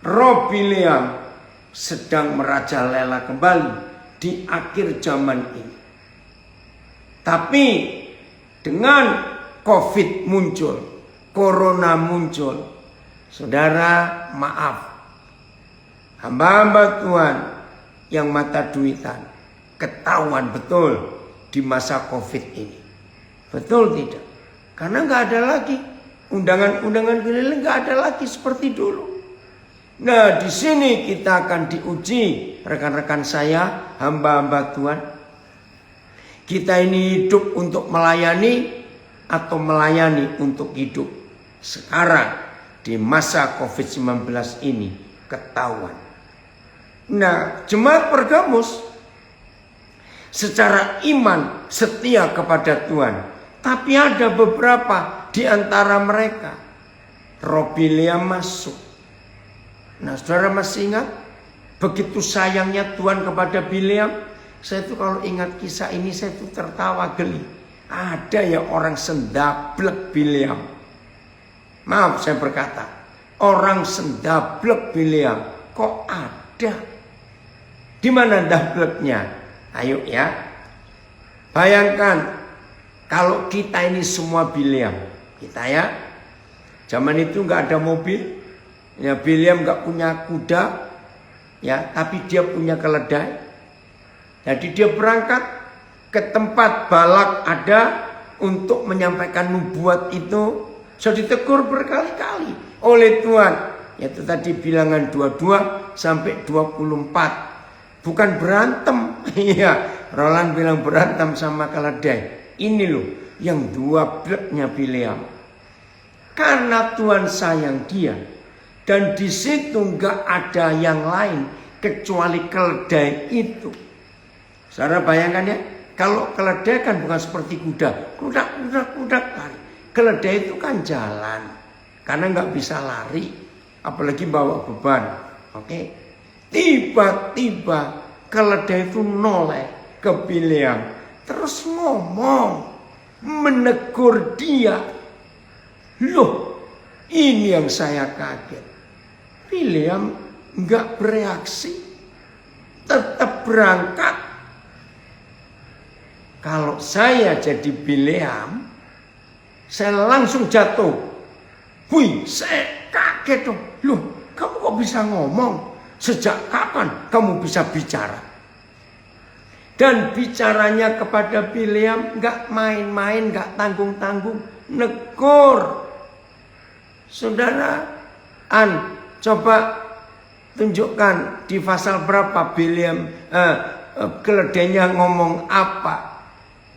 Roh Bileam sedang merajalela kembali di akhir zaman ini. Tapi dengan COVID muncul, Corona muncul, saudara, maaf, hamba-hamba Tuhan yang mata duitan ketahuan betul di masa COVID ini. Betul tidak? Karena nggak ada lagi undangan-undangan keliling, nggak ada lagi seperti dulu. Nah, di sini kita akan diuji, rekan-rekan saya, hamba-hamba Tuhan. Kita ini hidup untuk melayani atau melayani untuk hidup. Sekarang di masa COVID-19 ini ketahuan. Nah, jemaat Pergamus secara iman setia kepada Tuhan. Tapi ada beberapa di antara mereka, roh Bileam masuk. Nah, saudara masih ingat begitu sayangnya Tuhan kepada Bileam? Saya tuh kalau ingat kisah ini saya tuh tertawa geli. Ada ya orang sendablek Bileam. Maaf saya berkata, orang sendablek Bileam kok ada? Di mana dableknya? Ayo ya. Bayangkan kalau kita ini semua Bileam. Kita ya. Zaman itu nggak ada mobil. Ya, Bileam nggak punya kuda, ya, tapi dia punya keledai. Jadi dia berangkat ke tempat Balak ada untuk menyampaikan nubuat itu. Sudah ditegur berkali-kali oleh Tuhan. Yaitu tadi Bilangan 22 sampai 24. Bukan berantem. Iya, Roland bilang berantem sama keledai. Ini loh yang dua bleknya Bileam. Karena Tuhan sayang dia. Dan di situ nggak ada yang lain kecuali keledai itu. Saudara bayangkan ya, kalau keledai kan bukan seperti kuda, kuda lari. Keledai itu kan jalan, karena nggak bisa lari. apalagi bawa beban. Oke. Tiba-tiba keledai itu noleh ke Bileam, terus ngomong, menegur dia. Loh, ini yang saya kaget. Bileam nggak bereaksi, tetap berangkat. Kalau saya jadi Bileam, saya langsung jatuh. Wih, saya kaget dong. Loh, kamu kok bisa ngomong? Sejak kapan kamu bisa bicara? Dan bicaranya kepada Bileam nggak main-main, nggak tanggung-tanggung, negur. Saudara, coba tunjukkan di pasal berapa Bileam keledainya ngomong apa?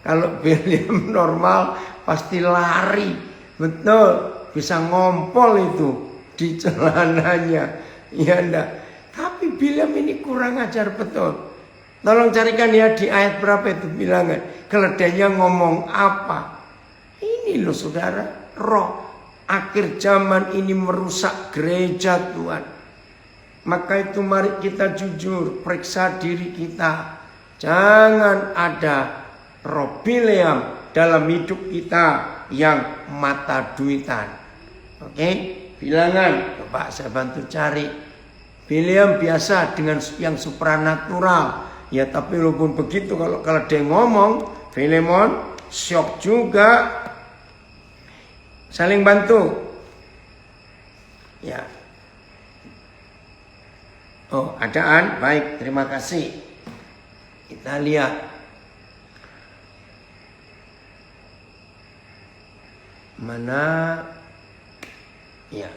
Kalau Bileam normal pasti lari, betul, bisa ngompol itu di celananya, ya enggak. Tapi Bileam ini kurang ajar betul. Tolong carikan ya di ayat berapa itu bilangan. Keledainya ngomong apa? Ini loh saudara, roh akhir zaman ini merusak gereja Tuhan. Maka itu mari kita jujur, periksa diri kita. Jangan ada roh Bileam dalam hidup kita yang mata duitan. Oke, bilangan, coba saya bantu cari. Bileam biasa dengan yang supranatural. Ya tapi walaupun begitu kalau dia ngomong, Filemon syok juga. Saling bantu. Ya. Oh, adaan, baik, terima kasih. Kita lihat. Mana? Ya.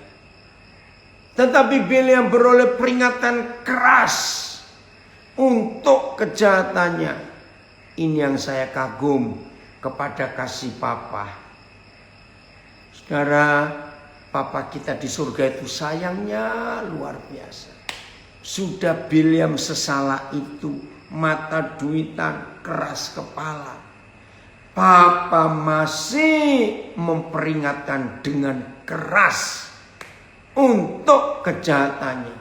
Tetapi Bileam beroleh peringatan keras untuk kejahatannya. Ini yang saya kagum kepada kasih Papa. Saudara, Papa kita di surga itu sayangnya luar biasa. Sudah Bileam sesalah itu, mata duitan, keras kepala. Papa masih memperingatkan dengan keras untuk kejahatannya.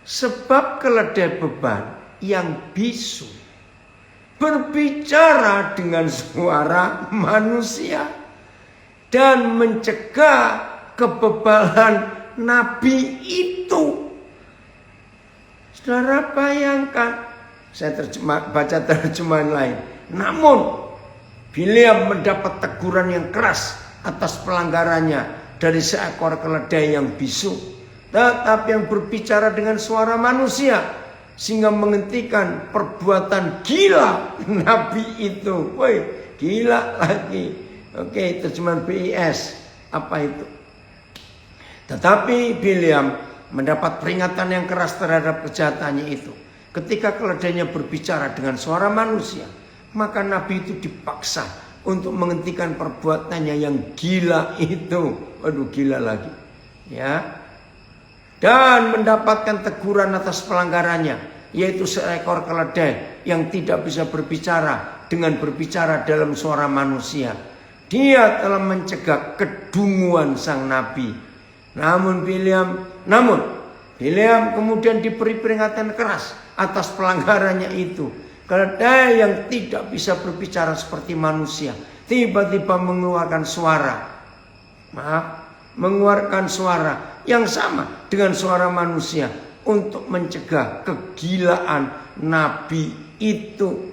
Sebab keledai beban yang bisu berbicara dengan suara manusia dan mencegah kebebalan nabi itu. Saudara bayangkan, saya baca terjemahan lain. Namun Bileam mendapat teguran yang keras atas pelanggarannya dari seekor keledai yang bisu, tetapi yang berbicara dengan suara manusia, sehingga menghentikan perbuatan gila nabi itu. Woi, gila lagi. Oke, terjemahan BIS. Apa itu? Tetapi Bileam mendapat peringatan yang keras terhadap kejahatannya itu. Ketika keledainya berbicara dengan suara manusia, maka nabi itu dipaksa untuk menghentikan perbuatannya yang gila itu. Aduh, gila lagi. Ya. Dan mendapatkan teguran atas pelanggarannya, yaitu seekor keledai yang tidak bisa berbicara dengan berbicara dalam suara manusia. Dia telah mencegah kedunguan sang nabi. Namun Bileam kemudian diberi peringatan keras atas pelanggarannya itu. Keledai yang tidak bisa berbicara seperti manusia tiba-tiba mengeluarkan suara yang sama dengan suara manusia untuk mencegah kegilaan nabi itu.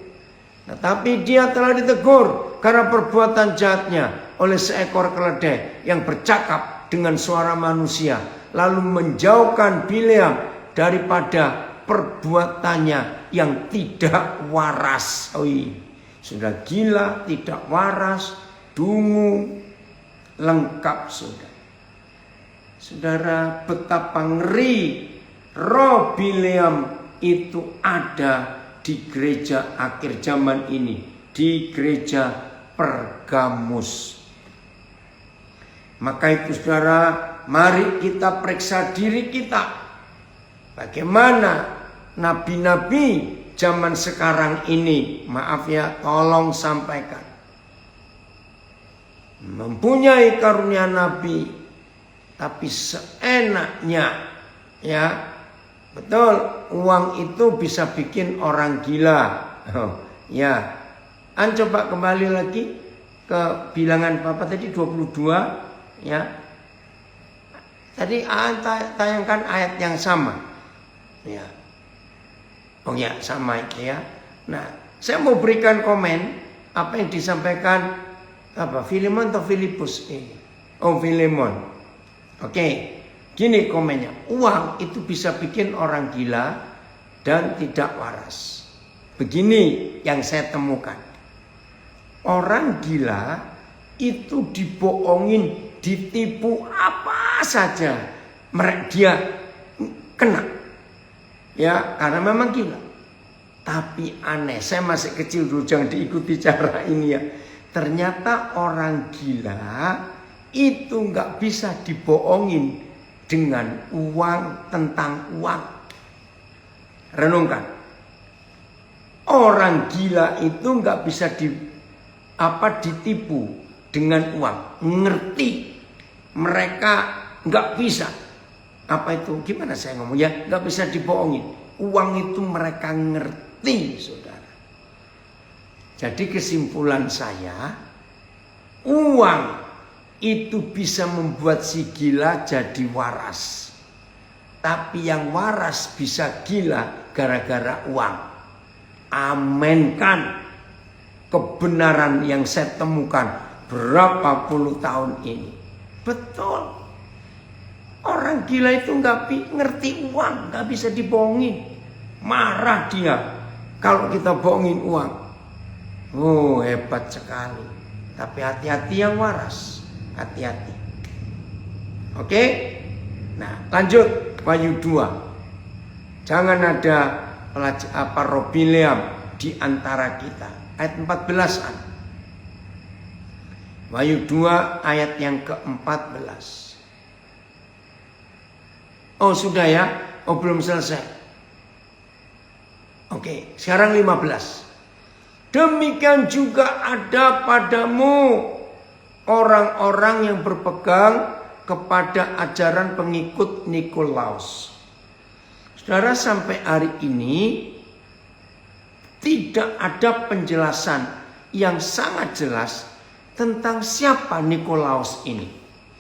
Tetapi dia telah ditegur karena perbuatan jahatnya oleh seekor keledai yang bercakap dengan suara manusia, lalu menjauhkan Bileam daripada perbuatannya yang tidak waras. Sudah gila, tidak waras, dungu, lengkap sudah. Saudara, betapa ngeri roh Bileam itu ada di gereja akhir zaman ini, di gereja Pergamus. Maka itu saudara, mari kita periksa diri kita. Bagaimana nabi-nabi zaman sekarang ini, maaf ya, tolong sampaikan, mempunyai karunia nabi, tapi seenaknya. Ya, betul, uang itu bisa bikin orang gila. Ya, coba kembali lagi ke bilangan Bapak tadi 22. Ya, tadi tayangkan ayat yang sama. Ya, oh ya, sama itu ya. Nah, saya mau berikan komen apa yang disampaikan Filemon atau Filipus ini. Oh, Filemon. Oke, gini komennya. Uang itu bisa bikin orang gila dan tidak waras. Begini yang saya temukan. Orang gila itu dibohongin, ditipu apa saja, dia kena. Ya, karena memang gila. Tapi aneh, saya masih kecil dulu, jangan diikuti cara ini ya. Ternyata orang gila itu nggak bisa dibohongin dengan uang, tentang uang. Renungkan. Orang gila itu nggak bisa ditipu dengan uang. Ngerti. Mereka nggak bisa. Apa itu? Gimana saya ngomong ya? Nggak bisa dibohongin. Uang itu mereka ngerti, saudara. Jadi kesimpulan saya, uang itu bisa membuat si gila jadi waras. Tapi yang waras bisa gila gara-gara uang. Amenkan kebenaran yang saya temukan berapa puluh tahun ini. Betul. Orang gila itu nggak ngerti uang, nggak bisa dibohongin. Marah dia kalau kita bohongin uang. Oh, hebat sekali. Tapi hati-hati yang waras. Hati-hati. Oke? Nah, lanjut Wahyu 2. Jangan ada Robileam di antara kita. Ayat 14-an. Wahyu 2 ayat yang ke-14. Oh, sudah ya? Oh, belum selesai. Oke, sekarang 15. Demikian juga ada padamu orang-orang yang berpegang kepada ajaran pengikut Nikolaus. Saudara, sampai hari ini tidak ada penjelasan yang sangat jelas tentang siapa Nikolaus ini.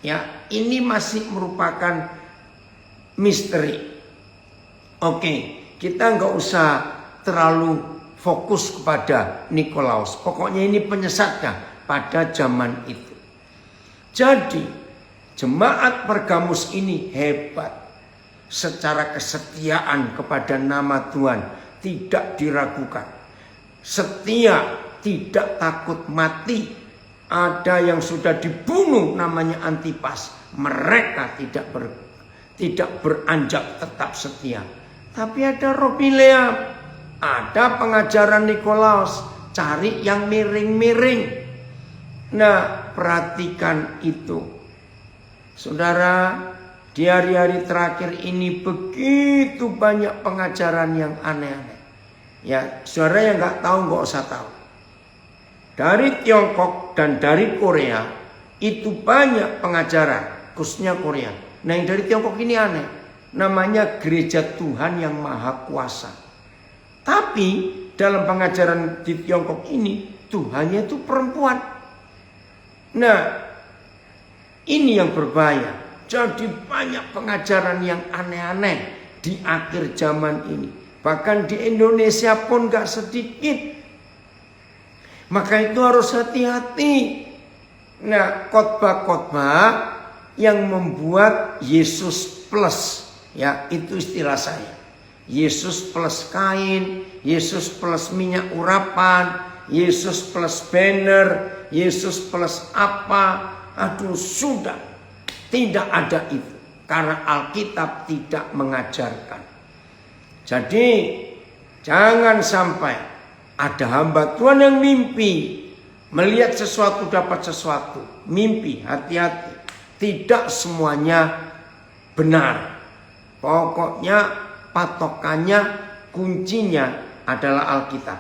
Ya, ini masih merupakan misteri. Oke, kita nggak usah terlalu fokus kepada Nikolaus. Pokoknya ini penyesatnya pada zaman itu. Jadi jemaat Pergamus ini hebat. Secara kesetiaan kepada nama Tuhan tidak diragukan. Setia, tidak takut mati. Ada yang sudah dibunuh namanya Antipas. Mereka tidak beranjak, tetap setia. Tapi ada Robileam. Ada pengajaran Nikolaus, cari yang miring-miring. Nah, perhatikan itu. Saudara, di hari-hari terakhir ini begitu banyak pengajaran yang aneh-aneh. Ya, saudara yang nggak tahu nggak usah tahu. Dari Tiongkok dan dari Korea itu banyak pengajaran, khususnya Korea. Nah, yang dari Tiongkok ini aneh. Namanya Gereja Tuhan yang Maha Kuasa. Tapi dalam pengajaran di Tiongkok ini Tuhannya itu perempuan. Nah, ini yang berbahaya. Jadi banyak pengajaran yang aneh-aneh di akhir zaman ini. Bahkan di Indonesia pun gak sedikit. Maka itu harus hati-hati. Nah, khotbah-khotbah yang membuat Yesus plus. Ya, itu istilah saya. Yesus plus kain, Yesus plus minyak urapan, Yesus plus banner, Yesus plus apa. Aduh, sudah. Tidak ada itu. Karena Alkitab tidak mengajarkan. Jadi, jangan sampai ada hamba Tuhan yang mimpi. Melihat sesuatu dapat sesuatu. Mimpi, hati-hati. Tidak semuanya benar. Pokoknya patokannya, kuncinya adalah Alkitab.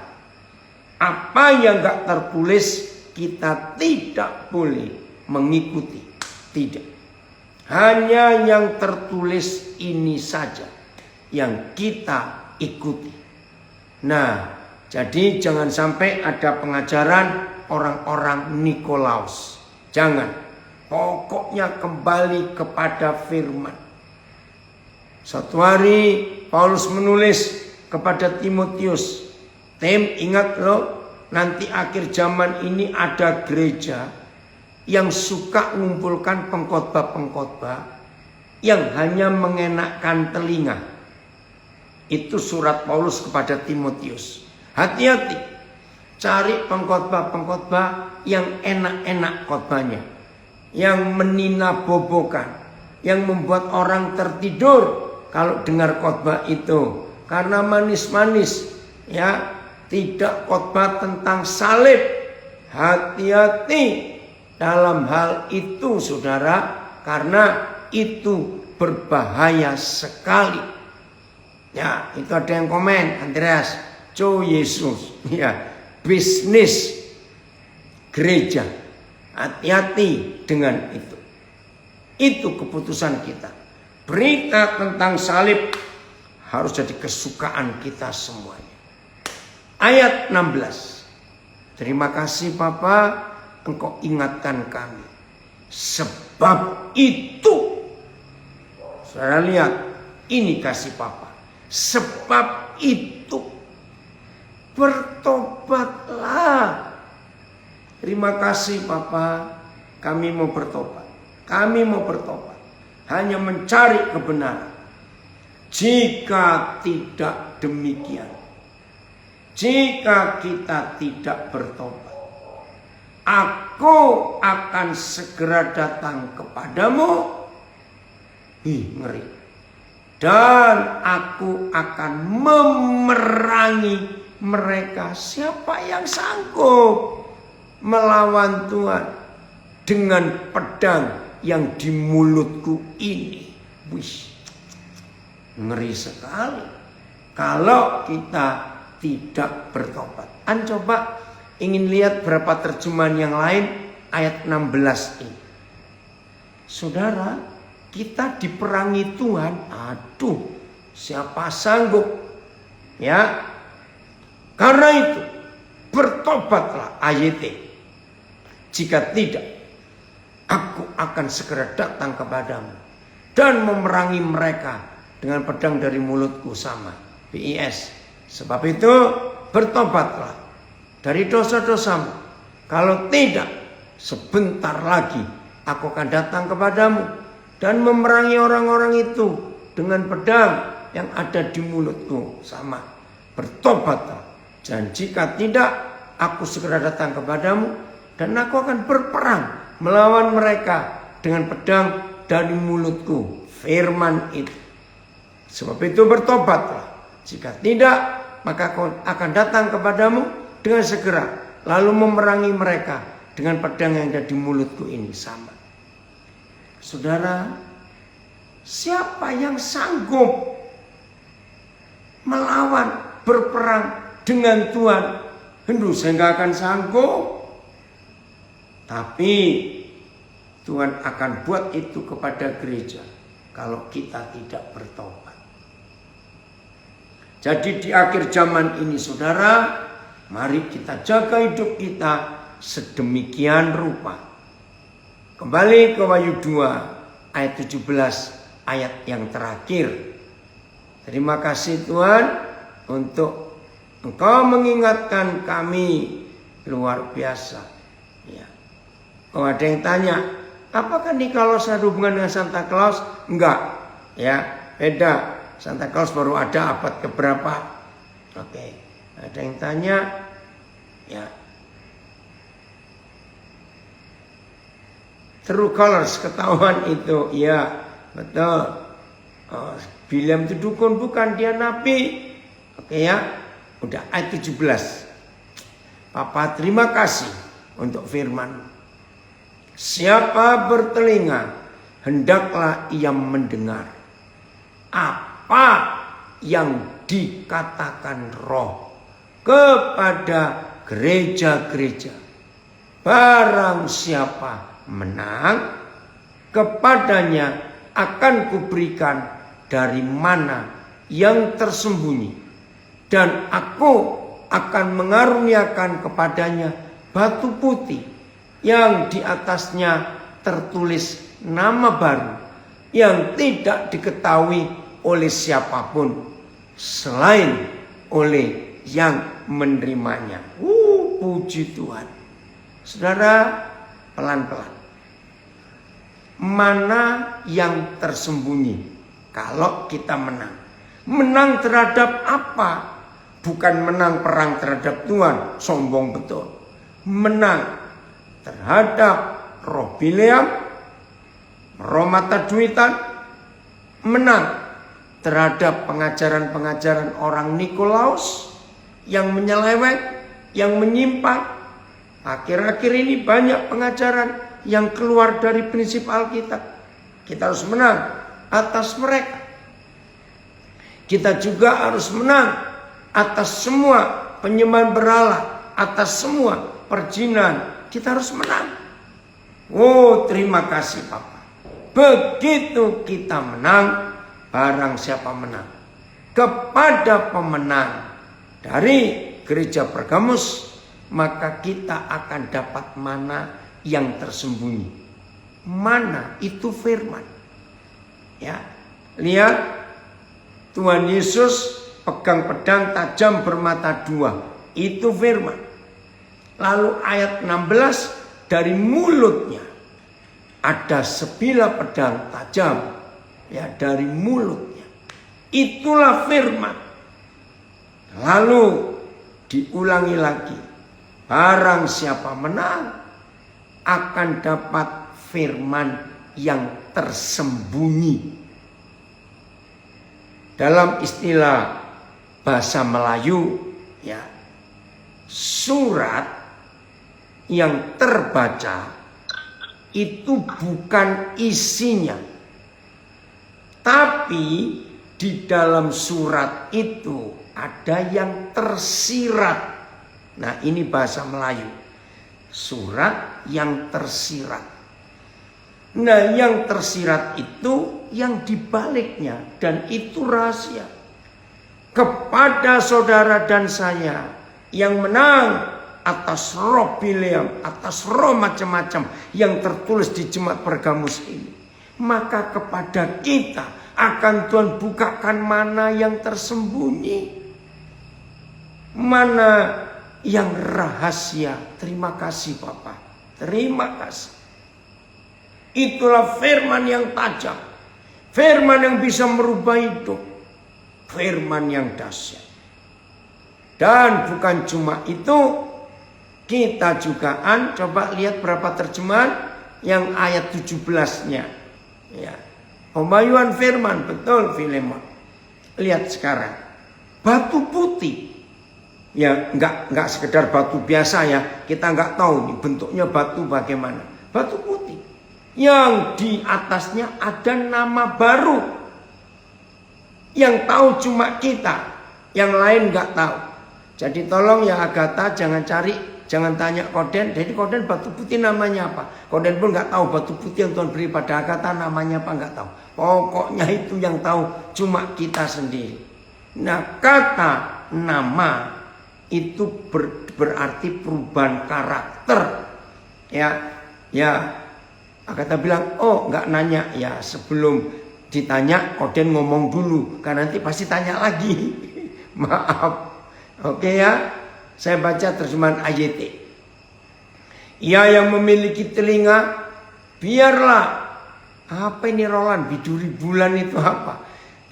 Apa yang gak tertulis kita tidak boleh mengikuti. Tidak. Hanya yang tertulis ini saja yang kita ikuti. Nah, jadi jangan sampai ada pengajaran orang-orang Nikolaus. Jangan. Pokoknya kembali kepada firman. Suatu hari Paulus menulis kepada Timotius, Tim, ingat loh, nanti akhir zaman ini ada gereja yang suka mengumpulkan pengkhotbah-pengkhotbah yang hanya mengenakkan telinga. Itu surat Paulus kepada Timotius. Hati-hati, cari pengkhotbah-pengkhotbah yang enak-enak khotbahnya, yang meninabobokan, yang membuat orang tertidur kalau dengar khotbah itu, karena manis-manis, ya, tidak khotbah tentang salib. Hati-hati dalam hal itu, saudara, karena itu berbahaya sekali. Ya, itu ada yang komen, Andreas, Yesus, ya, bisnis gereja. Hati-hati dengan itu. Itu keputusan kita. Berita tentang salib harus jadi kesukaan kita semuanya. Ayat 16. Terima kasih Bapa, Engkau ingatkan kami. Sebab itu, saudara lihat, ini kasih Papa. Sebab itu, bertobatlah. Terima kasih Papa, kami mau bertobat. Kami mau bertobat. Hanya mencari kebenaran. Jika tidak demikian, jika kita tidak bertobat, aku akan segera datang kepadamu. Ngeri. Dan aku akan memerangi mereka. Siapa yang sanggup melawan Tuhan dengan pedang yang di mulutku ini? Wih, ngeri sekali kalau kita tidak bertobat. Coba ingin lihat berapa terjemahan yang lain ayat 16 ini. Saudara, kita diperangi Tuhan. Aduh, siapa sanggup? Ya. Karena itu, bertobatlah, ayat. Jika tidak, aku akan segera datang kepadamu dan memerangi mereka dengan pedang dari mulutku. Sama BIS. Sebab itu, bertobatlah dari dosa-dosamu. Kalau tidak, sebentar lagi aku akan datang kepadamu dan memerangi orang-orang itu dengan pedang yang ada di mulutku. Sama, bertobatlah. Dan jika tidak, aku segera datang kepadamu dan aku akan berperang melawan mereka dengan pedang dari mulutku. Firman itu. Sebab itu bertobatlah. Jika tidak, maka aku akan datang kepadamu dengan segera, lalu memerangi mereka dengan pedang yang ada di mulutku ini. Sama. Saudara, siapa yang sanggup melawan, berperang dengan Tuhan? Saya nggak akan sanggup. Tapi Tuhan akan buat itu kepada gereja kalau kita tidak bertobat. Jadi di akhir zaman ini, saudara, mari kita jaga hidup kita sedemikian rupa. Kembali ke Wahyu 2 ayat 17, ayat yang terakhir. Terima kasih Tuhan untuk Engkau mengingatkan kami, luar biasa. Ya. Oh, ada yang tanya, apakah Nikolaus ada hubungan dengan Santa Claus? Enggak, ya, beda. Santa Claus baru ada abad keberapa? Oke, ada yang tanya, ya. True colors, ketahuan itu, ya, betul. Oh, Bileam itu dukun, bukan, dia nabi. Oke ya, udah ayat 17. Papa terima kasih untuk firman. Siapa bertelinga, hendaklah ia mendengar apa yang dikatakan Roh kepada gereja-gereja. Barang siapa menang, kepadanya akan kuberikan dari mana yang tersembunyi, dan aku akan mengaruniakan kepadanya batu putih yang di atasnya tertulis nama baru yang tidak diketahui oleh siapapun selain oleh yang menerimanya. Puji Tuhan. Saudara, pelan-pelan. Mana yang tersembunyi kalau kita menang? Menang terhadap apa? Bukan menang perang terhadap Tuhan, sombong betul. Menang terhadap roh Bileam, roh mata duitan, menang terhadap pengajaran-pengajaran orang Nikolaus yang menyeleweng, yang menyimpang. Akhir-akhir ini banyak pengajaran yang keluar dari prinsip Alkitab. Kita harus menang atas mereka. Kita juga harus menang atas semua penyembahan berhala, atas semua perjinan. Kita harus menang. Terima kasih Papa. Begitu kita menang, barang siapa menang. Kepada pemenang dari gereja Pergamus, maka kita akan dapat mana yang tersembunyi. Mana itu firman. Ya, lihat Tuhan Yesus pegang pedang tajam bermata dua. Itu firman. Lalu ayat 16, dari mulutnya ada sebilah pedang tajam. Ya, dari mulutnya. Itulah firman. Lalu diulangi lagi. Barang siapa menang akan dapat firman yang tersembunyi. Dalam istilah bahasa Melayu, ya, surat yang terbaca itu bukan isinya, tapi di dalam surat itu ada yang tersirat. Nah, ini bahasa Melayu. Surat yang tersirat. Nah, yang tersirat itu yang dibaliknya, dan itu rahasia. Kepada saudara dan saya yang menang atas roh Bileam, atas roh macam-macam yang tertulis di jemaat Pergamus ini, maka kepada kita akan Tuhan bukakan mana yang tersembunyi, mana yang rahasia. Terima kasih Bapak. Terima kasih. Itulah firman yang tajam. Firman yang bisa merubah hidup. Firman yang dahsyat. Dan bukan cuma itu, kita juga coba lihat berapa terjemahan yang ayat 17-nya. Ya. Pembayuan firman, betul Filemon. Lihat sekarang. Batu putih. Ya, enggak sekedar batu biasa ya. Kita enggak tahu nih bentuknya batu bagaimana. Batu putih. Yang di atasnya ada nama baru. Yang tahu cuma kita. Yang lain enggak tahu. Jadi tolong ya Agatha, jangan tanya Koden. Jadi Koden batu putih namanya apa? Koden pun enggak tahu batu putih yang Tuhan beri pada Agatha namanya apa, enggak tahu. Pokoknya itu yang tahu cuma kita sendiri. Nah, kata nama itu berarti perubahan karakter. Ya. Agatha bilang, enggak nanya. Ya, sebelum ditanya Koden ngomong dulu, karena nanti pasti tanya lagi. Maaf. Oke ya. Saya baca terjemahan AYT. Ia yang memiliki telinga, biarlah. Apa ini Roland? Biduri bulan itu apa?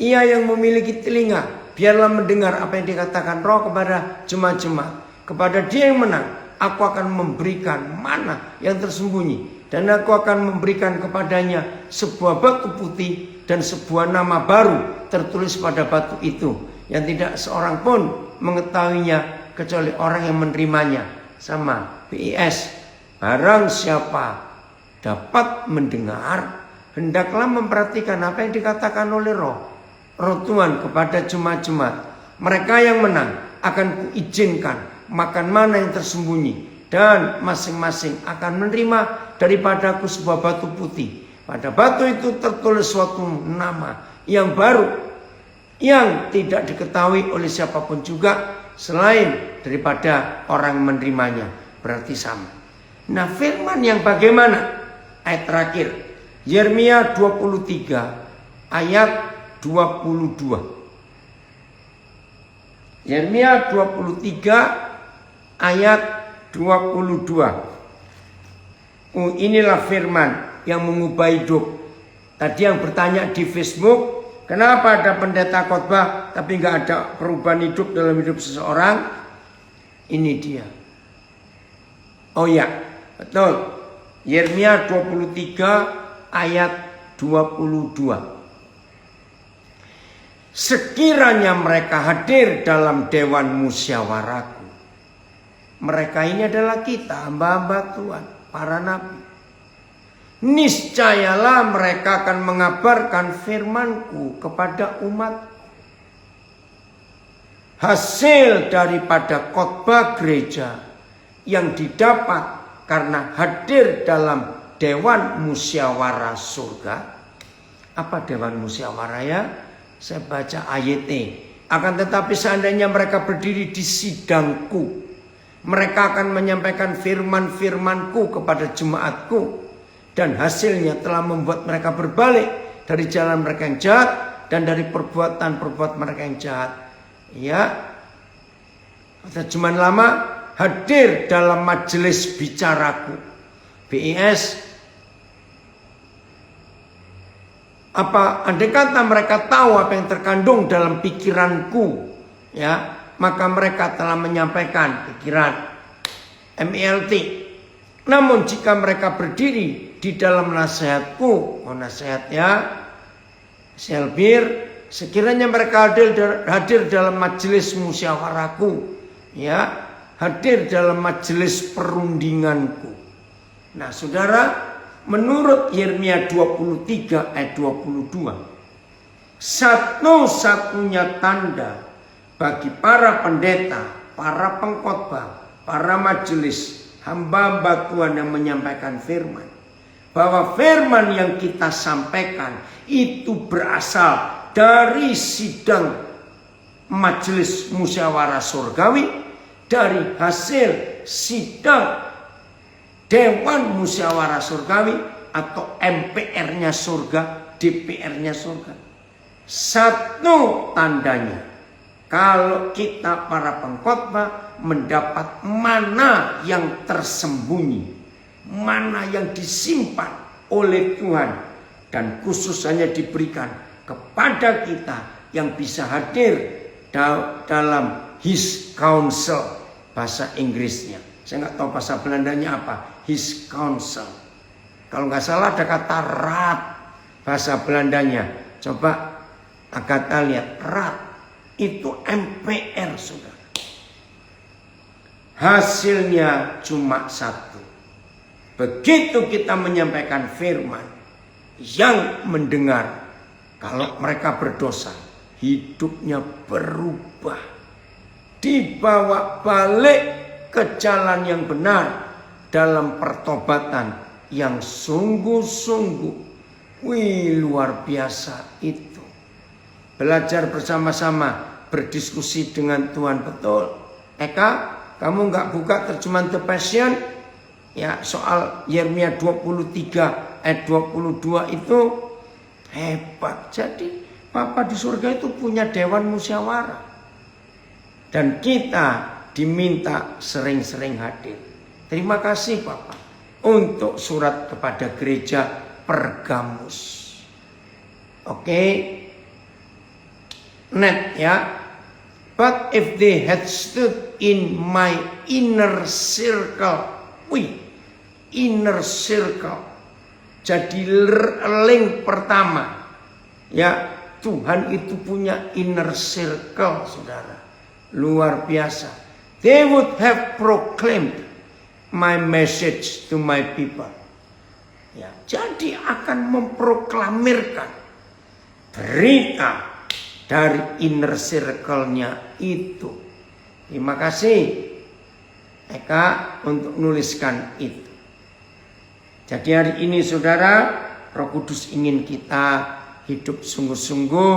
Ia yang memiliki telinga, biarlah mendengar apa yang dikatakan Roh kepada jemaat-jemaat. Kepada dia yang menang, aku akan memberikan mana yang tersembunyi. Dan aku akan memberikan kepadanya sebuah batu putih dan sebuah nama baru tertulis pada batu itu, yang tidak seorang pun mengetahuinya kecuali orang yang menerimanya. Sama BIS. Barang siapa dapat mendengar, hendaklah memperhatikan apa yang dikatakan oleh Roh Tuhan kepada jemaat-jemaat. Mereka yang menang akan kuizinkan makan mana yang tersembunyi, dan masing-masing akan menerima daripadaku sebuah batu putih. Pada batu itu tertulis suatu nama yang baru, yang tidak diketahui oleh siapapun juga selain daripada orang menerimanya. Berarti sama. Nah, firman yang bagaimana? Ayat terakhir, Yeremia 23 ayat 22. Yeremia 23 ayat 22. Inilah firman yang mengubah hidup. Tadi yang bertanya di Facebook, kenapa ada pendeta khotbah tapi nggak ada perubahan hidup dalam hidup seseorang? Ini dia. Oh ya, betul. Yeremia 23 ayat 22. Sekiranya mereka hadir dalam dewan musyawarahku. Mereka ini adalah kita, hamba-hamba Tuhan, para nabi. Niscayalah mereka akan mengabarkan firmanku kepada umat. Hasil daripada khotbah gereja yang didapat karena hadir dalam dewan musyawarah surga. Apa dewan musyawarah ya? Saya baca ayatnya. Akan tetapi seandainya mereka berdiri di sidangku, mereka akan menyampaikan firman-firmanku kepada jemaatku. Dan hasilnya telah membuat mereka berbalik dari jalan mereka yang jahat dan dari perbuatan-perbuatan mereka yang jahat. Ya, terjemahan lama, hadir dalam majelis bicaraku. BIS. Apa andai kata mereka tahu apa yang terkandung dalam pikiranku, ya, maka mereka telah menyampaikan pikiran. MLT. Namun jika mereka berdiri di dalam nasihatku, nasihatnya Selbir, sekiranya mereka hadir dalam majelis musyawarahku, ya, hadir dalam majelis perundinganku. Nah, saudara, menurut Yeremia 23 ayat 22, satu-satunya tanda bagi para pendeta, para pengkhotbah, para majelis, hamba-hamba Tuhan yang menyampaikan firman, bahwa firman yang kita sampaikan itu berasal dari sidang majelis musyawarah surgawi, dari hasil sidang dewan musyawarah surgawi atau MPR-nya surga, DPR-nya surga. Satu tandanya, kalau kita para pengkhotbah mendapat mana yang tersembunyi, mana yang disimpan oleh Tuhan dan khusus hanya diberikan kepada kita yang bisa hadir dalam His Counsel, bahasa Inggrisnya. Saya nggak tahu bahasa Belandanya apa. His Counsel. Kalau nggak salah ada kata raad, bahasa Belandanya. Coba Agatha lihat, raad itu MPR, saudara. Hasilnya cuma satu. Begitu kita menyampaikan firman, yang mendengar, kalau mereka berdosa, hidupnya berubah, dibawa balik ke jalan yang benar dalam pertobatan yang sungguh-sungguh. Wih, luar biasa itu. Belajar bersama-sama, berdiskusi dengan Tuhan. Betul, Eka, kamu nggak buka terjemahan The Passion? Ya, soal Yeremia 23 ayat 22 itu hebat. Jadi Papa di surga itu punya dewan musyawarah. Dan kita diminta sering-sering hadir. Terima kasih Papa untuk surat kepada gereja Pergamus. Oke. Net ya. But if they had stood in my inner circle. Wih, inner circle. Jadi link pertama. Ya, Tuhan itu punya inner circle, saudara. Luar biasa. They would have proclaimed my message to my people. Ya, jadi akan memproklamirkan berita dari inner circle-nya itu. Terima kasih Eka untuk menuliskan itu. Jadi hari ini saudara, Roh Kudus ingin kita hidup sungguh-sungguh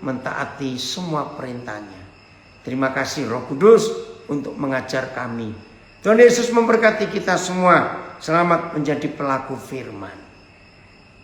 mentaati semua perintahnya. Terima kasih Roh Kudus untuk mengajar kami. Tuhan Yesus memberkati kita semua. Selamat menjadi pelaku firman.